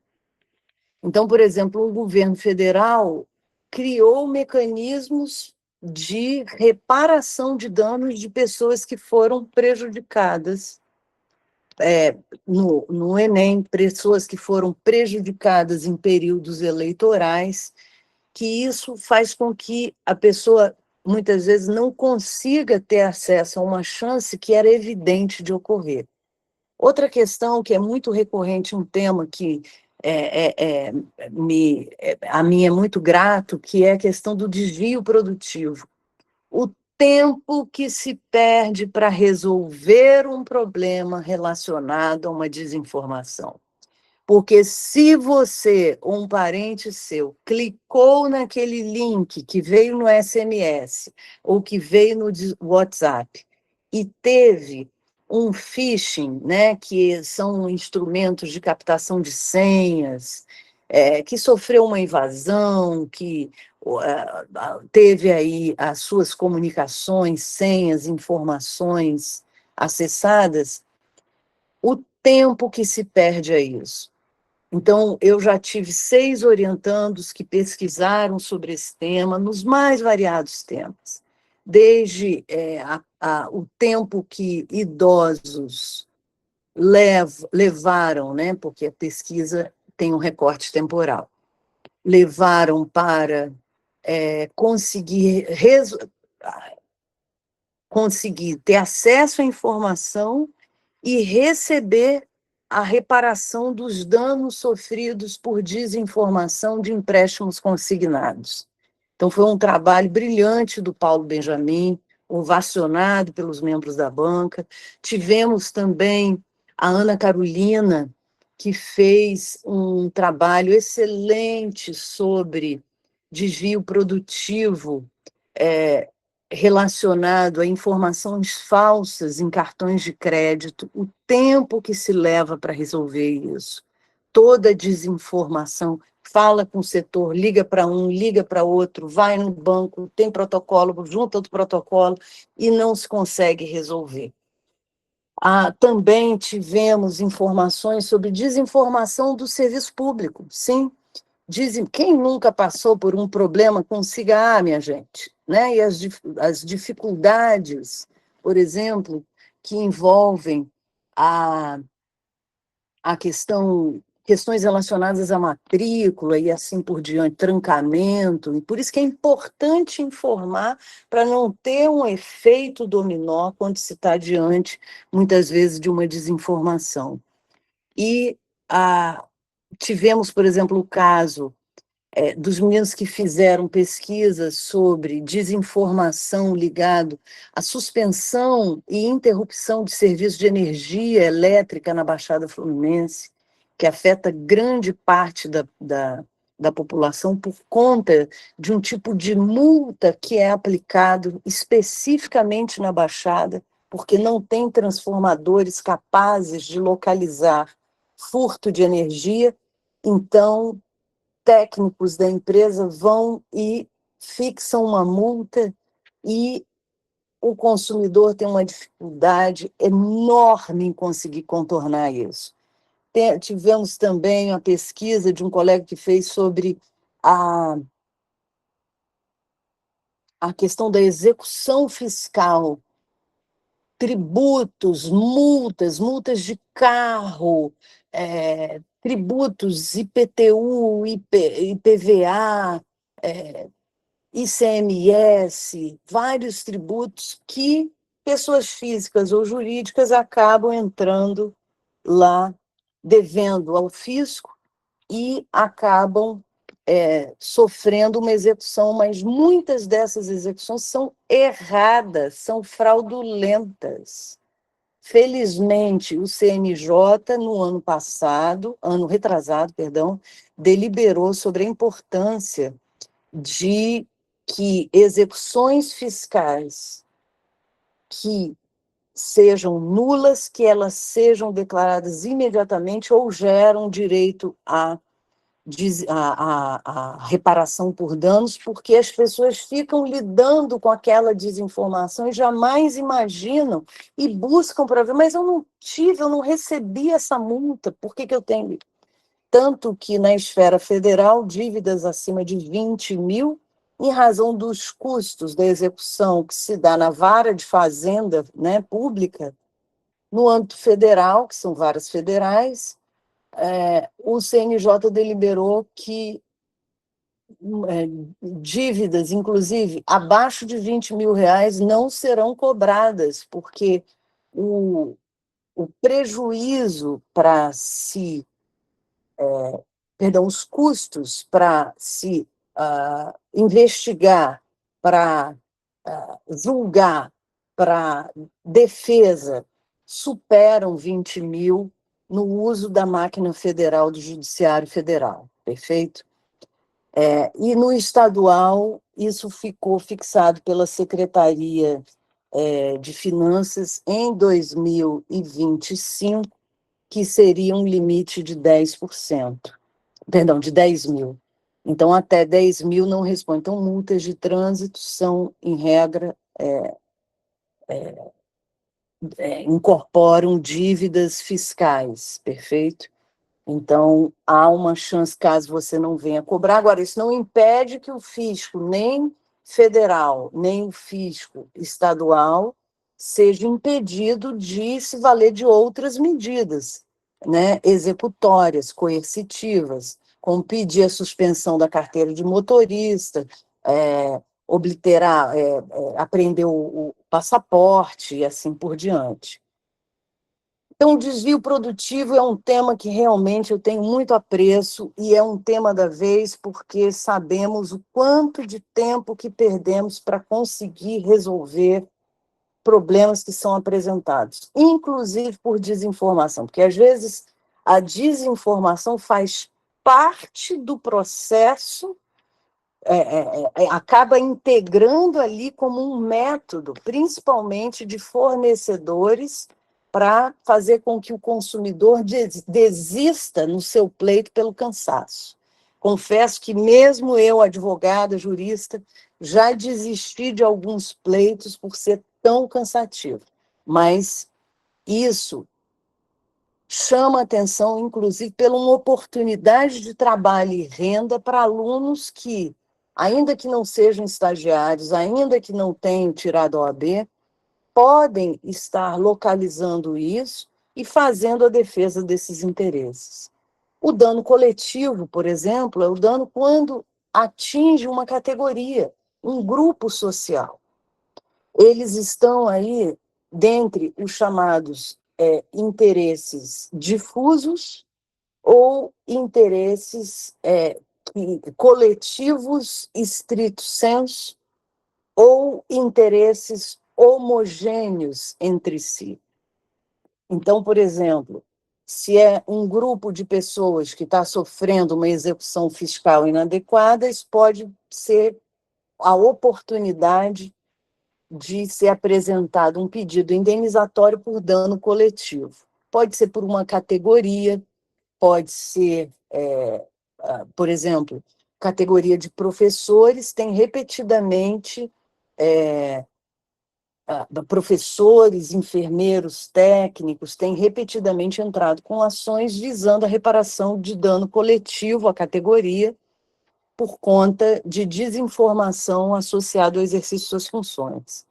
Então, por exemplo, o governo federal criou mecanismos de reparação de danos de pessoas que foram prejudicadas no Enem, pessoas que foram prejudicadas em períodos eleitorais, que isso faz com que a pessoa, muitas vezes, não consiga ter acesso a uma chance que era evidente de ocorrer. Outra questão que é muito recorrente, um tema que a mim é muito grato, que é a questão do desvio produtivo. O tempo que se perde para resolver um problema relacionado a uma desinformação. Porque se você ou um parente seu clicou naquele link que veio no SMS ou que veio no WhatsApp e teve um phishing, né, que são instrumentos de captação de senhas, que sofreu uma invasão, que teve aí as suas comunicações, senhas, informações acessadas, o tempo que se perde a isso. Então, eu já tive 6 orientandos que pesquisaram sobre esse tema, nos mais variados temas, desde o tempo que idosos levaram, né, porque a pesquisa tem um recorte temporal, levaram para conseguir ter acesso à informação e receber a reparação dos danos sofridos por desinformação de empréstimos consignados. Então, foi um trabalho brilhante do Paulo Benjamin, ovacionado pelos membros da banca. Tivemos também a Ana Carolina, que fez um trabalho excelente sobre desvio produtivo, relacionado a informações falsas em cartões de crédito, o tempo que se leva para resolver isso, toda desinformação, fala com o setor, liga para um, liga para outro, vai no banco, tem protocolo, junta outro protocolo e não se consegue resolver. Também tivemos informações sobre desinformação do serviço público, sim. Quem nunca passou por um problema com SIGA, minha gente? Né? E as dificuldades, por exemplo, que envolvem a questões relacionadas à matrícula e assim por diante, trancamento, e por isso que é importante informar para não ter um efeito dominó quando se está diante, muitas vezes, de uma desinformação. E tivemos, por exemplo, o caso dos meninos que fizeram pesquisas sobre desinformação ligado à suspensão e interrupção de serviços de energia elétrica na Baixada Fluminense, que afeta grande parte da população por conta de um tipo de multa que é aplicado especificamente na Baixada, porque não tem transformadores capazes de localizar furto de energia. Então, técnicos da empresa vão e fixam uma multa e o consumidor tem uma dificuldade enorme em conseguir contornar isso. Tivemos também a pesquisa de um colega que fez sobre a questão da execução fiscal, tributos, multas de carro, tributos IPTU, IPVA, ICMS, vários tributos que pessoas físicas ou jurídicas acabam entrando lá, devendo ao fisco e acabam sofrendo uma execução, mas muitas dessas execuções são erradas, são fraudulentas. Felizmente, o CNJ, no ano retrasado, perdão, deliberou sobre a importância de que execuções fiscais que sejam nulas, que elas sejam declaradas imediatamente ou geram direito à reparação por danos, porque as pessoas ficam lidando com aquela desinformação e jamais imaginam e buscam para ver, mas eu não recebi essa multa, por que eu tenho? Tanto que na esfera federal, dívidas acima de 20 mil, em razão dos custos da execução que se dá na vara de fazenda, né, pública, no âmbito federal, que são varas federais, o CNJ deliberou que dívidas, inclusive, abaixo de 20 mil reais, não serão cobradas, porque o prejuízo para se... os custos para se investigar, para julgar, para defesa, superam 20 mil no uso da máquina federal do Judiciário Federal, perfeito? E no estadual, isso ficou fixado pela Secretaria de Finanças em 2025, que seria um limite de 10%, perdão, de 10 mil. Então, até 10 mil não responde. Então, multas de trânsito são, em regra, incorporam dívidas fiscais, perfeito? Então, há uma chance, caso você não venha cobrar. Agora, isso não impede que o fisco, nem federal, nem o fisco estadual, seja impedido de se valer de outras medidas, né, executórias, coercitivas, como pedir a suspensão da carteira de motorista, obliterar, apreender o passaporte e assim por diante. Então, o desvio produtivo é um tema que realmente eu tenho muito apreço e é um tema da vez porque sabemos o quanto de tempo que perdemos para conseguir resolver problemas que são apresentados, inclusive por desinformação, porque às vezes a desinformação faz parte do processo, acaba integrando ali como um método, principalmente de fornecedores, para fazer com que o consumidor desista no seu pleito pelo cansaço. Confesso que mesmo eu, advogada, jurista, já desisti de alguns pleitos por ser tão cansativo, mas isso chama atenção, inclusive, pela uma oportunidade de trabalho e renda para alunos que, ainda que não sejam estagiários, ainda que não tenham tirado a OAB, podem estar localizando isso e fazendo a defesa desses interesses. O dano coletivo, por exemplo, é o dano quando atinge uma categoria, um grupo social. Eles estão aí dentre os chamados interesses difusos ou interesses coletivos estrito sensu ou interesses homogêneos entre si. Então, por exemplo, se é um grupo de pessoas que está sofrendo uma execução fiscal inadequada, isso pode ser a oportunidade de ser apresentado um pedido indenizatório por dano coletivo. Pode ser por uma categoria, pode ser, por exemplo, categoria de professores, tem repetidamente professores, enfermeiros, técnicos, têm repetidamente entrado com ações visando a reparação de dano coletivo à categoria por conta de desinformação associada ao exercício de suas funções.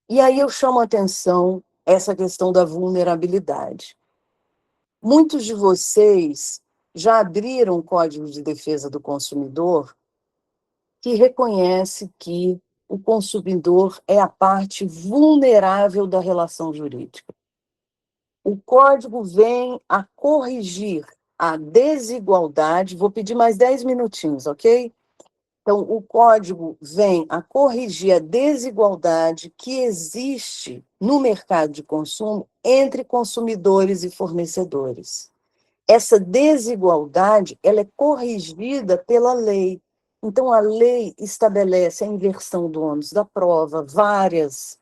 E aí eu chamo a atenção essa questão da vulnerabilidade. Muitos de vocês já abriram o Código de Defesa do Consumidor, que reconhece que o consumidor é a parte vulnerável da relação jurídica. O Código vem a corrigir a desigualdade, vou pedir mais 10 minutinhos, ok? Então, o Código vem a corrigir a desigualdade que existe no mercado de consumo entre consumidores e fornecedores. Essa desigualdade, ela é corrigida pela lei. Então, a lei estabelece a inversão do ônus da prova, várias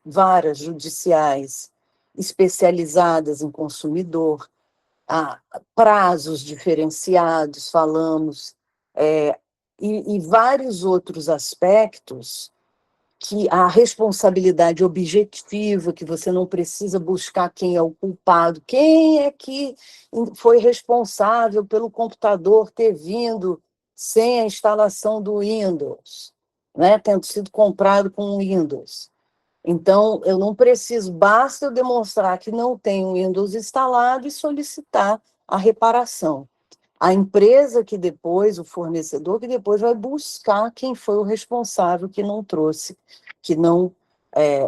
judiciais especializadas em consumidor, prazos diferenciados, falamos, e vários outros aspectos, que a responsabilidade objetiva, que você não precisa buscar quem é o culpado, quem é que foi responsável pelo computador ter vindo sem a instalação do Windows, né, tendo sido comprado com o Windows. Então, eu não preciso, basta eu demonstrar que não tem o Windows instalado e solicitar a reparação. A empresa que depois, o fornecedor que depois vai buscar quem foi o responsável que não trouxe, que não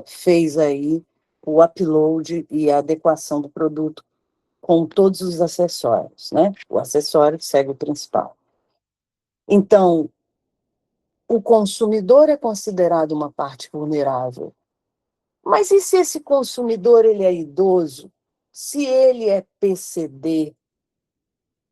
fez aí o upload e a adequação do produto com todos os acessórios, né? O acessório segue o principal. Então, o consumidor é considerado uma parte vulnerável. Mas e se esse consumidor ele é idoso? Se ele é PCD?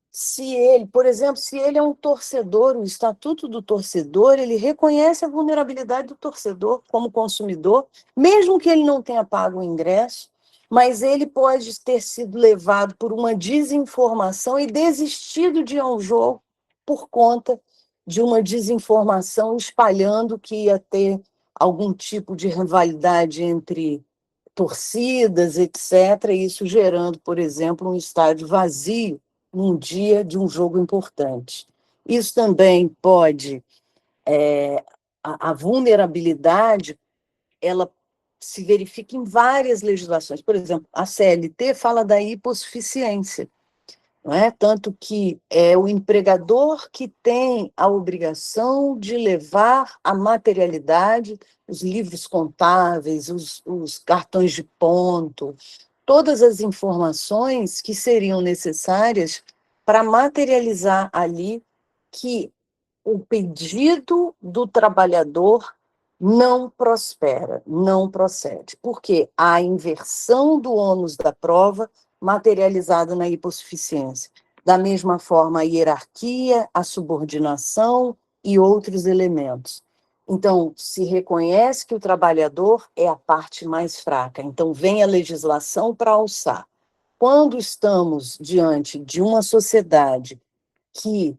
Se ele, por exemplo, se ele é um torcedor, o Estatuto do Torcedor, ele reconhece a vulnerabilidade do torcedor como consumidor, mesmo que ele não tenha pago o ingresso, mas ele pode ter sido levado por uma desinformação e desistido de ir ao jogo por conta de uma desinformação espalhando que ia ter algum tipo de rivalidade entre torcidas, etc., e isso gerando, por exemplo, um estádio vazio num dia de um jogo importante. Isso também pode, a vulnerabilidade, ela se verifica em várias legislações. Por exemplo, a CLT fala da hipossuficiência, não é? Tanto que é o empregador que tem a obrigação de levar a materialidade, os livros contábeis, os cartões de ponto, todas as informações que seriam necessárias para materializar ali que o pedido do trabalhador não prospera, não procede, porque há a inversão do ônus da prova materializada na hipossuficiência. Da mesma forma, a hierarquia, a subordinação e outros elementos. Então, se reconhece que o trabalhador é a parte mais fraca. Então, vem a legislação para alçar. Quando estamos diante de uma sociedade que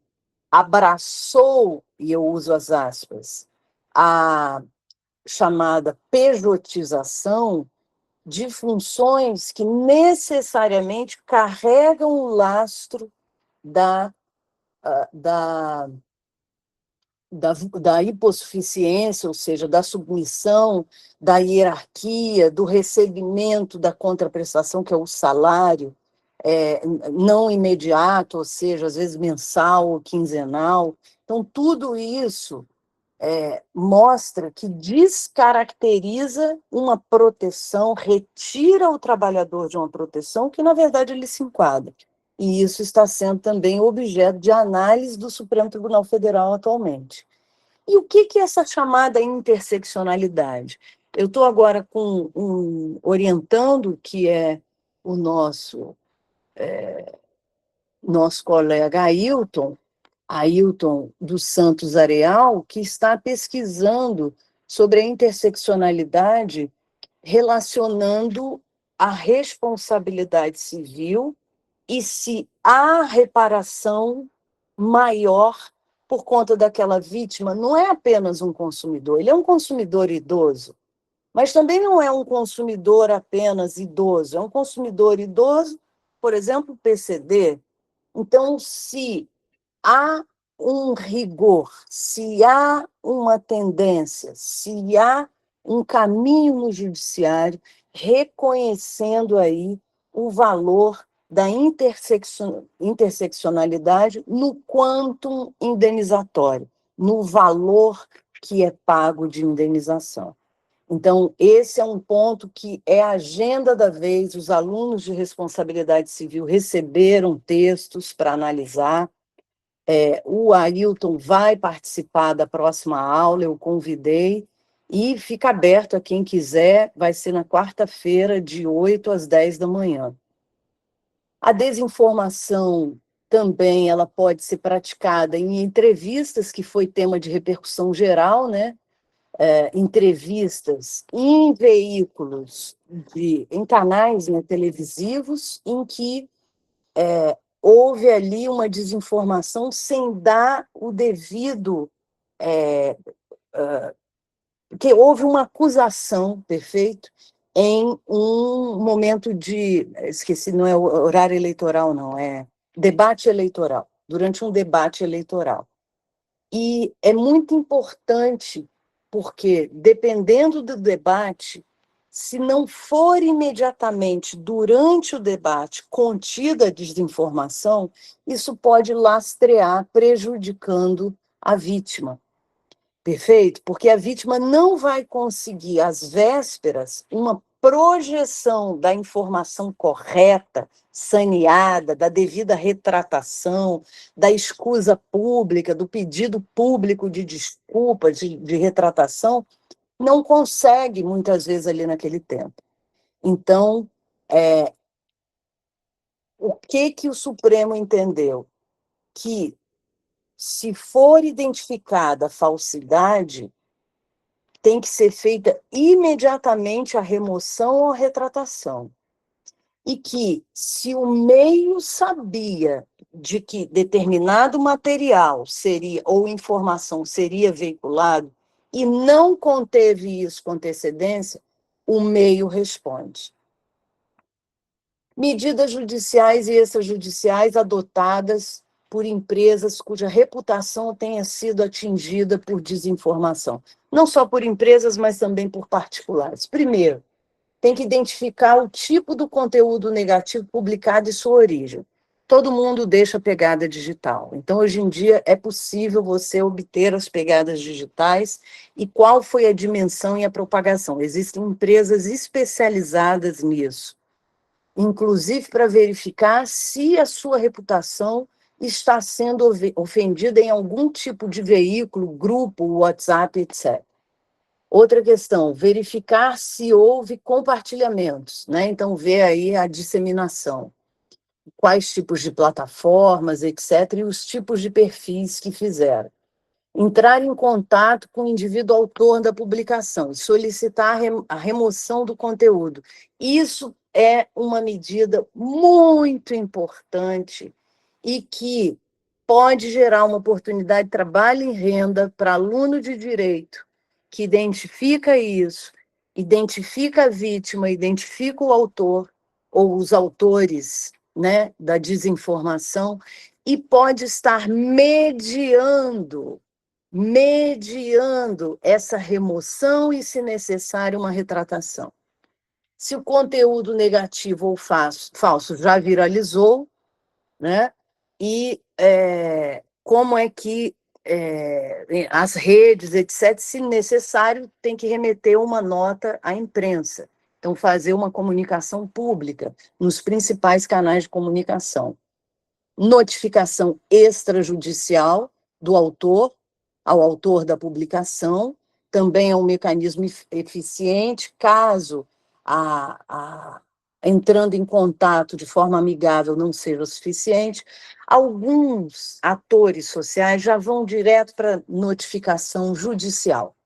abraçou, e eu uso as aspas, a chamada pejotização de funções que necessariamente carregam o lastro da hipossuficiência, ou seja, da submissão, da hierarquia, do recebimento da contraprestação, que é o salário, não imediato, ou seja, às vezes mensal ou quinzenal. Então, tudo isso mostra que descaracteriza uma proteção, retira o trabalhador de uma proteção que, na verdade, ele se enquadra. e isso está sendo também objeto de análise do Supremo Tribunal Federal atualmente. E o que é essa chamada interseccionalidade? Eu estou agora com um orientando, que é o nosso colega Ailton dos Santos Areal, que está pesquisando sobre a interseccionalidade relacionando a responsabilidade civil e se há reparação maior por conta daquela vítima. Não é apenas um consumidor, ele é um consumidor idoso, mas também não é um consumidor apenas idoso, é um consumidor idoso, por exemplo, PCD. Então, se há um rigor, se há uma tendência, se há um caminho no judiciário reconhecendo aí o valor da interseccionalidade no quantum indenizatório, no valor que é pago de indenização. Então, esse é um ponto que é a agenda da vez. Os alunos de responsabilidade civil receberam textos para analisar. O Ailton vai participar da próxima aula, eu convidei, e fica aberto a quem quiser, vai ser na quarta-feira, de 8 às 10 da manhã. A desinformação também ela pode ser praticada em entrevistas, que foi tema de repercussão geral, né? Entrevistas em veículos, em canais, né, televisivos, em que houve ali uma desinformação sem dar o devido, porque houve uma acusação, perfeito, em um momento esqueci, não é horário eleitoral, não, é debate eleitoral, durante um debate eleitoral. E é muito importante, porque, dependendo do debate, se não for imediatamente durante o debate contida a desinformação, isso pode lastrear, prejudicando a vítima. Perfeito? Porque a vítima não vai conseguir, às vésperas, uma projeção da informação correta, saneada, da devida retratação, da escusa pública, do pedido público de desculpa, de retratação, não consegue, muitas vezes, ali naquele tempo. Então, o que o Supremo entendeu? Que, se for identificada a falsidade, tem que ser feita imediatamente a remoção ou a retratação. E que, se o meio sabia de que determinado material seria, ou informação seria veiculado, e não conteve isso com antecedência, o meio responde. Medidas judiciais e extrajudiciais adotadas por empresas cuja reputação tenha sido atingida por desinformação. Não só por empresas, mas também por particulares. Primeiro, tem que identificar o tipo do conteúdo negativo publicado e sua origem. Todo mundo deixa pegada digital. Então, hoje em dia, é possível você obter as pegadas digitais e qual foi a dimensão e a propagação. Existem empresas especializadas nisso, inclusive para verificar se a sua reputação está sendo ofendida em algum tipo de veículo, grupo, WhatsApp, etc. Outra questão, verificar se houve compartilhamentos, né? Então, ver aí a disseminação, quais tipos de plataformas, etc., e os tipos de perfis que fizeram. Entrar em contato com o indivíduo autor da publicação e solicitar a remoção do conteúdo. Isso é uma medida muito importante e que pode gerar uma oportunidade de trabalho e renda para aluno de direito que identifica isso, identifica a vítima, identifica o autor ou os autores, né, da desinformação, e pode estar mediando essa remoção e, se necessário, uma retratação. Se o conteúdo negativo ou falso já viralizou, né? E como é que as redes, etc., se necessário, tem que remeter uma nota à imprensa. Então, fazer uma comunicação pública nos principais canais de comunicação. notificação extrajudicial do autor, ao autor da publicação, também é um mecanismo eficiente, caso entrando em contato de forma amigável não seja suficiente. Alguns atores sociais já vão direto para notificação judicial,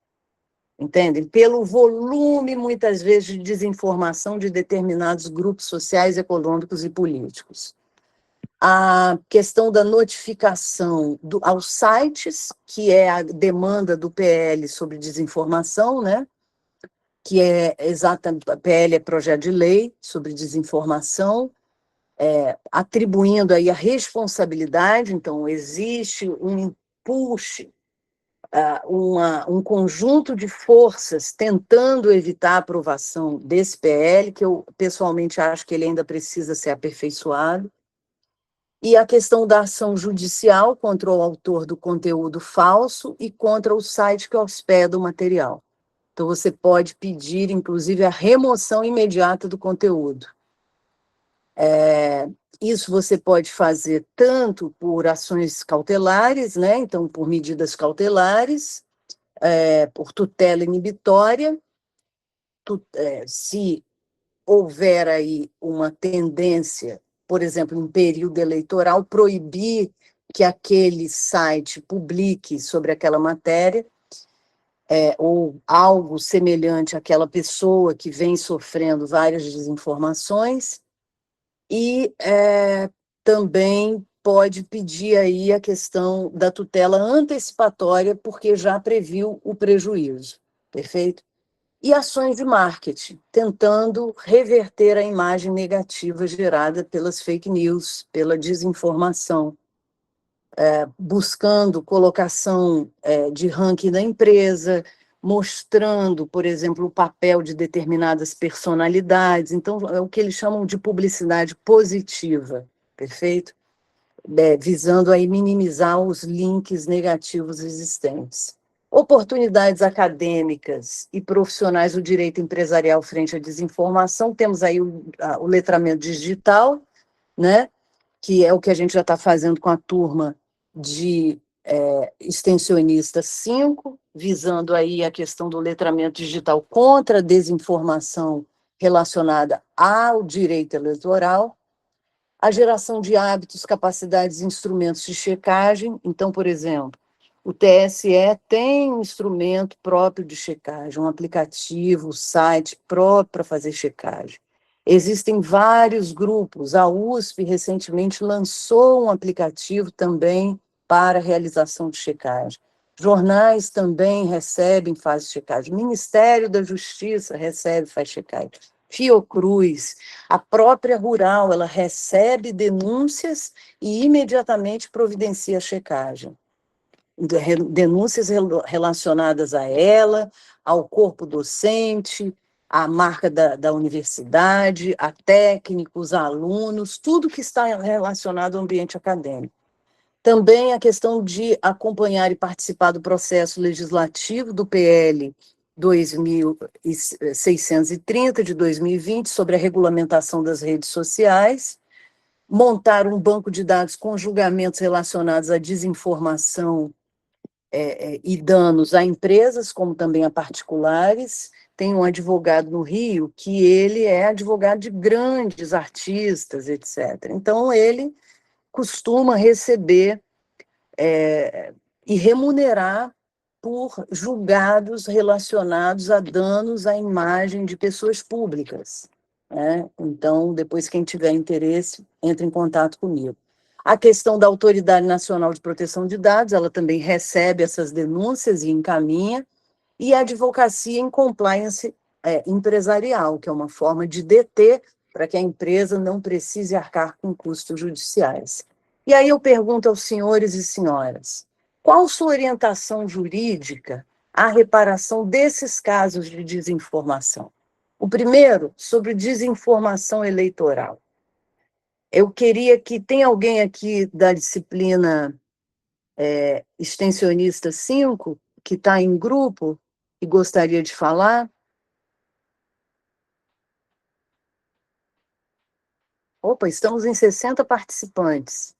entendem? Pelo volume, muitas vezes, de desinformação de determinados grupos sociais, econômicos e políticos. A questão da notificação aos sites, que é a demanda do PL sobre desinformação, né? Que é exatamente, a PL é projeto de lei sobre desinformação, atribuindo aí a responsabilidade. Então, existe um impulso, um conjunto de forças tentando evitar a aprovação desse PL, que eu pessoalmente acho que ele ainda precisa ser aperfeiçoado. E a questão da ação judicial contra o autor do conteúdo falso e contra o site que hospeda o material. Então, você pode pedir, inclusive, a remoção imediata do conteúdo. Isso você pode fazer tanto por ações cautelares, né? Então, por medidas cautelares, por tutela inibitória, se houver aí uma tendência, por exemplo, em período eleitoral, proibir que aquele site publique sobre aquela matéria, ou algo semelhante àquela pessoa que vem sofrendo várias desinformações, e também pode pedir aí a questão da tutela antecipatória, porque já previu o prejuízo, perfeito? E ações de marketing, tentando reverter a imagem negativa gerada pelas fake news, pela desinformação, buscando colocação de ranking da empresa, mostrando, por exemplo, o papel de determinadas personalidades. Então, é o que eles chamam de publicidade positiva, perfeito? Visando aí minimizar os links negativos existentes. Oportunidades acadêmicas e profissionais do direito empresarial frente à desinformação. Temos aí o letramento digital, né? Que é o que a gente já está fazendo com a turma de extensionista 5, visando aí a questão do letramento digital contra a desinformação relacionada ao direito eleitoral, a geração de hábitos, capacidades e instrumentos de checagem. Então, por exemplo, o TSE tem um instrumento próprio de checagem, um aplicativo, site próprio para fazer checagem. Existem vários grupos. A USP recentemente lançou um aplicativo também para realização de checagem. Jornais também recebem, fazem checagem. O Ministério da Justiça recebe, faz checagem. Fiocruz, a própria Rural, ela recebe denúncias e imediatamente providencia a checagem. Denúncias relacionadas a ela, ao corpo docente, à marca da universidade, a técnicos, a alunos, tudo que está relacionado ao ambiente acadêmico. Também a questão de acompanhar e participar do processo legislativo do PL 2630 de 2020, sobre a regulamentação das redes sociais, montar um banco de dados com julgamentos relacionados à desinformação e danos a empresas, como também a particulares. Tem um advogado no Rio que ele é advogado de grandes artistas, etc. Então, ele costuma receber e remunerar por julgados relacionados a danos à imagem de pessoas públicas, né? Então, depois, quem tiver interesse, entre em contato comigo. A questão da Autoridade Nacional de Proteção de Dados, ela também recebe essas denúncias e encaminha, e a advocacia em compliance empresarial, que é uma forma de deter para que a empresa não precise arcar com custos judiciais. E aí eu pergunto aos senhores e senhoras, qual sua orientação jurídica à reparação desses casos de desinformação? O primeiro, sobre desinformação eleitoral. Eu queria que... Tem alguém aqui da disciplina extensionista 5, que está em grupo e gostaria de falar? Opa, estamos em 60 participantes.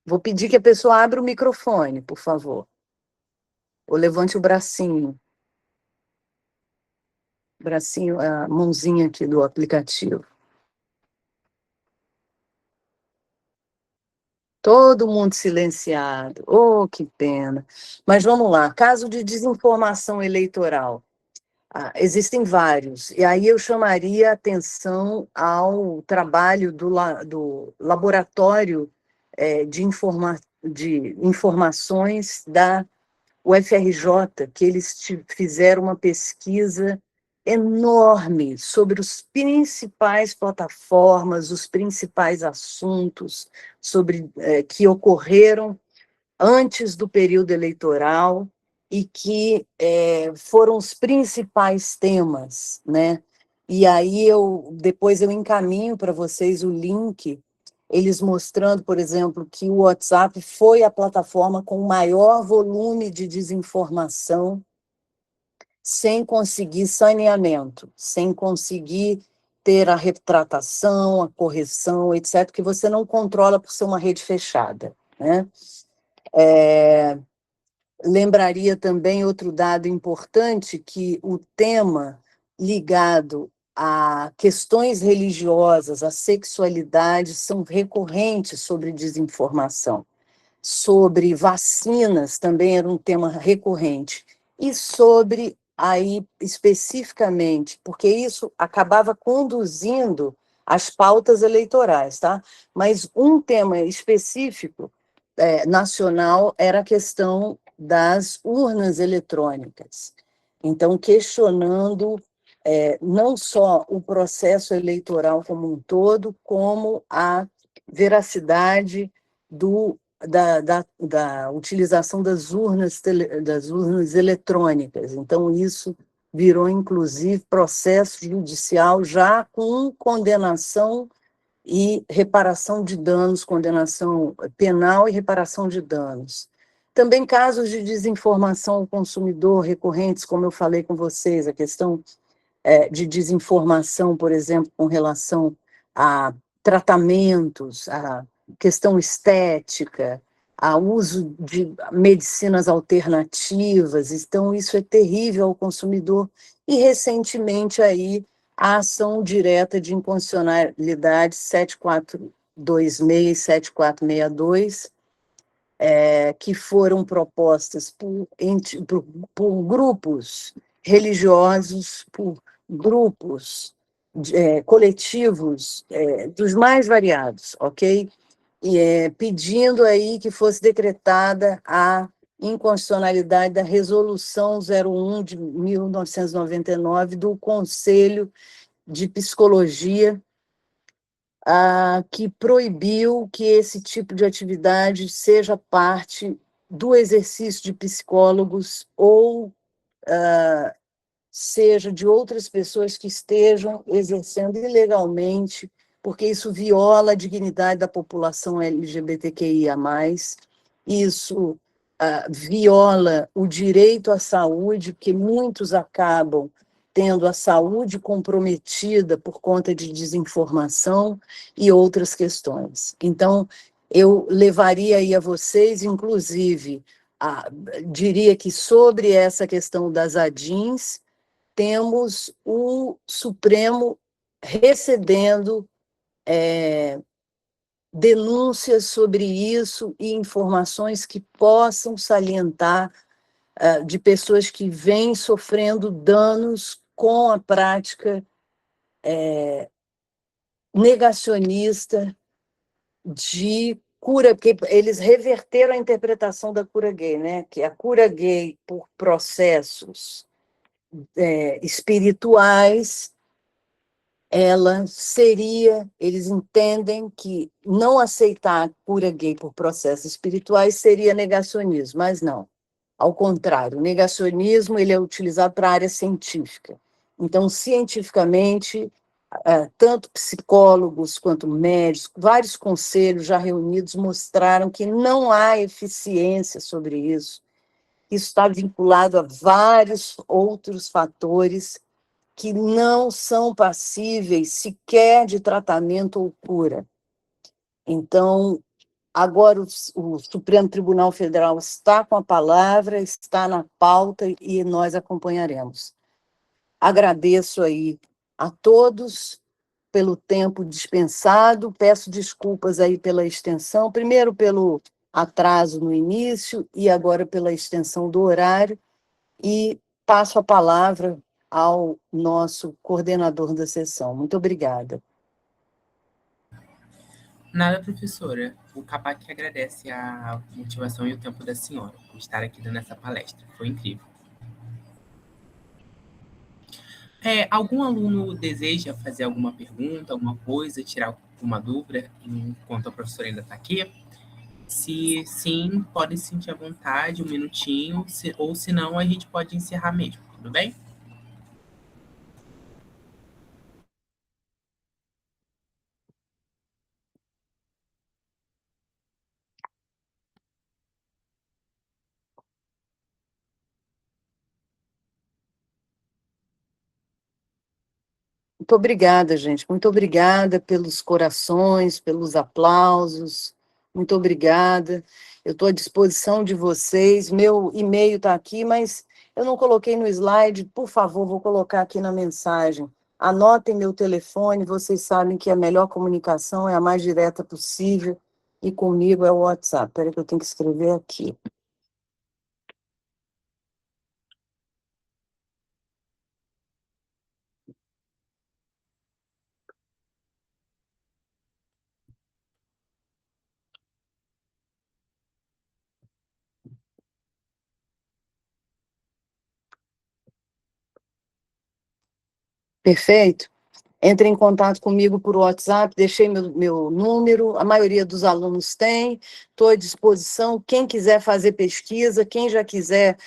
Vou pedir que a pessoa abra o microfone, por favor. Ou levante o bracinho. Bracinho, a mãozinha aqui do aplicativo. Todo mundo silenciado. Oh, que pena. Mas vamos lá. Caso de desinformação eleitoral. Existem vários. E aí eu chamaria a atenção ao trabalho do Laboratório de Informações da UFRJ, que eles fizeram uma pesquisa enorme sobre os principais plataformas, os principais assuntos que ocorreram antes do período eleitoral e que foram os principais temas, né? E aí depois eu encaminho para vocês o link, eles mostrando, por exemplo, que o WhatsApp foi a plataforma com o maior volume de desinformação sem conseguir saneamento, sem conseguir ter a retratação, a correção, etc., que você não controla por ser uma rede fechada, né? Lembraria também outro dado importante, que o tema ligado a questões religiosas, a sexualidade, são recorrentes sobre desinformação. Sobre vacinas também era um tema recorrente. E sobre, aí especificamente, porque isso acabava conduzindo as pautas eleitorais, tá? Mas um tema específico nacional era a questão das urnas eletrônicas. Então, questionando não só o processo eleitoral como um todo, como a veracidade da utilização das urnas eletrônicas. Então, isso virou, inclusive, processo judicial já com condenação e reparação de danos, condenação penal e reparação de danos. Também casos de desinformação ao consumidor recorrentes, como eu falei com vocês, a questão de desinformação, por exemplo, com relação a tratamentos, a questão estética, a uso de medicinas alternativas. Então, isso é terrível ao consumidor. E, recentemente, aí, a ação direta de inconstitucionalidade 7426 e 7462, que foram propostas por grupos religiosos, por grupos coletivos dos mais variados, ok? E pedindo aí que fosse decretada a inconstitucionalidade da Resolução 01 de 1999 do Conselho de Psicologia, que proibiu que esse tipo de atividade seja parte do exercício de psicólogos ou seja de outras pessoas que estejam exercendo ilegalmente, porque isso viola a dignidade da população LGBTQIA+, isso viola o direito à saúde, porque muitos acabam tendo a saúde comprometida por conta de desinformação e outras questões. Então, eu levaria aí a vocês, inclusive, diria que sobre essa questão das ADINs, temos o Supremo recebendo denúncias sobre isso e informações que possam salientar de pessoas que vêm sofrendo danos com a prática negacionista de cura, porque eles reverteram a interpretação da cura gay, né? Que a cura gay por processos espirituais, ela seria, eles entendem que não aceitar a cura gay por processos espirituais seria negacionismo, mas não. Ao contrário, o negacionismo ele é utilizado para a área científica. Então, cientificamente, tanto psicólogos quanto médicos, vários conselhos já reunidos mostraram que não há eficiência sobre isso. Isso está vinculado a vários outros fatores que não são passíveis sequer de tratamento ou cura. Então, Agora o Supremo Tribunal Federal está com a palavra, está na pauta e nós acompanharemos. Agradeço aí a todos pelo tempo dispensado, peço desculpas aí pela extensão, primeiro pelo atraso no início e agora pela extensão do horário, e passo a palavra ao nosso coordenador da sessão. Muito obrigada. Nada, professora. O CAPAC agradece a motivação e o tempo da senhora por estar aqui dando essa palestra. Foi incrível. Algum aluno deseja fazer alguma pergunta, alguma coisa, tirar alguma dúvida enquanto a professora ainda está aqui? Se sim, pode se sentir à vontade, um minutinho, ou se não, a gente pode encerrar mesmo, tudo bem? Muito obrigada, gente. Muito obrigada pelos corações, pelos aplausos. Muito obrigada. Eu estou à disposição de vocês. Meu e-mail está aqui, mas eu não coloquei no slide. Por favor, vou colocar aqui na mensagem. Anotem meu telefone. Vocês sabem que a melhor comunicação é a mais direta possível. E comigo é o WhatsApp. Espera que eu tenho que escrever aqui. Perfeito? Entre em contato comigo por WhatsApp, deixei meu número, a maioria dos alunos tem, estou à disposição. Quem quiser fazer pesquisa, quem já quiser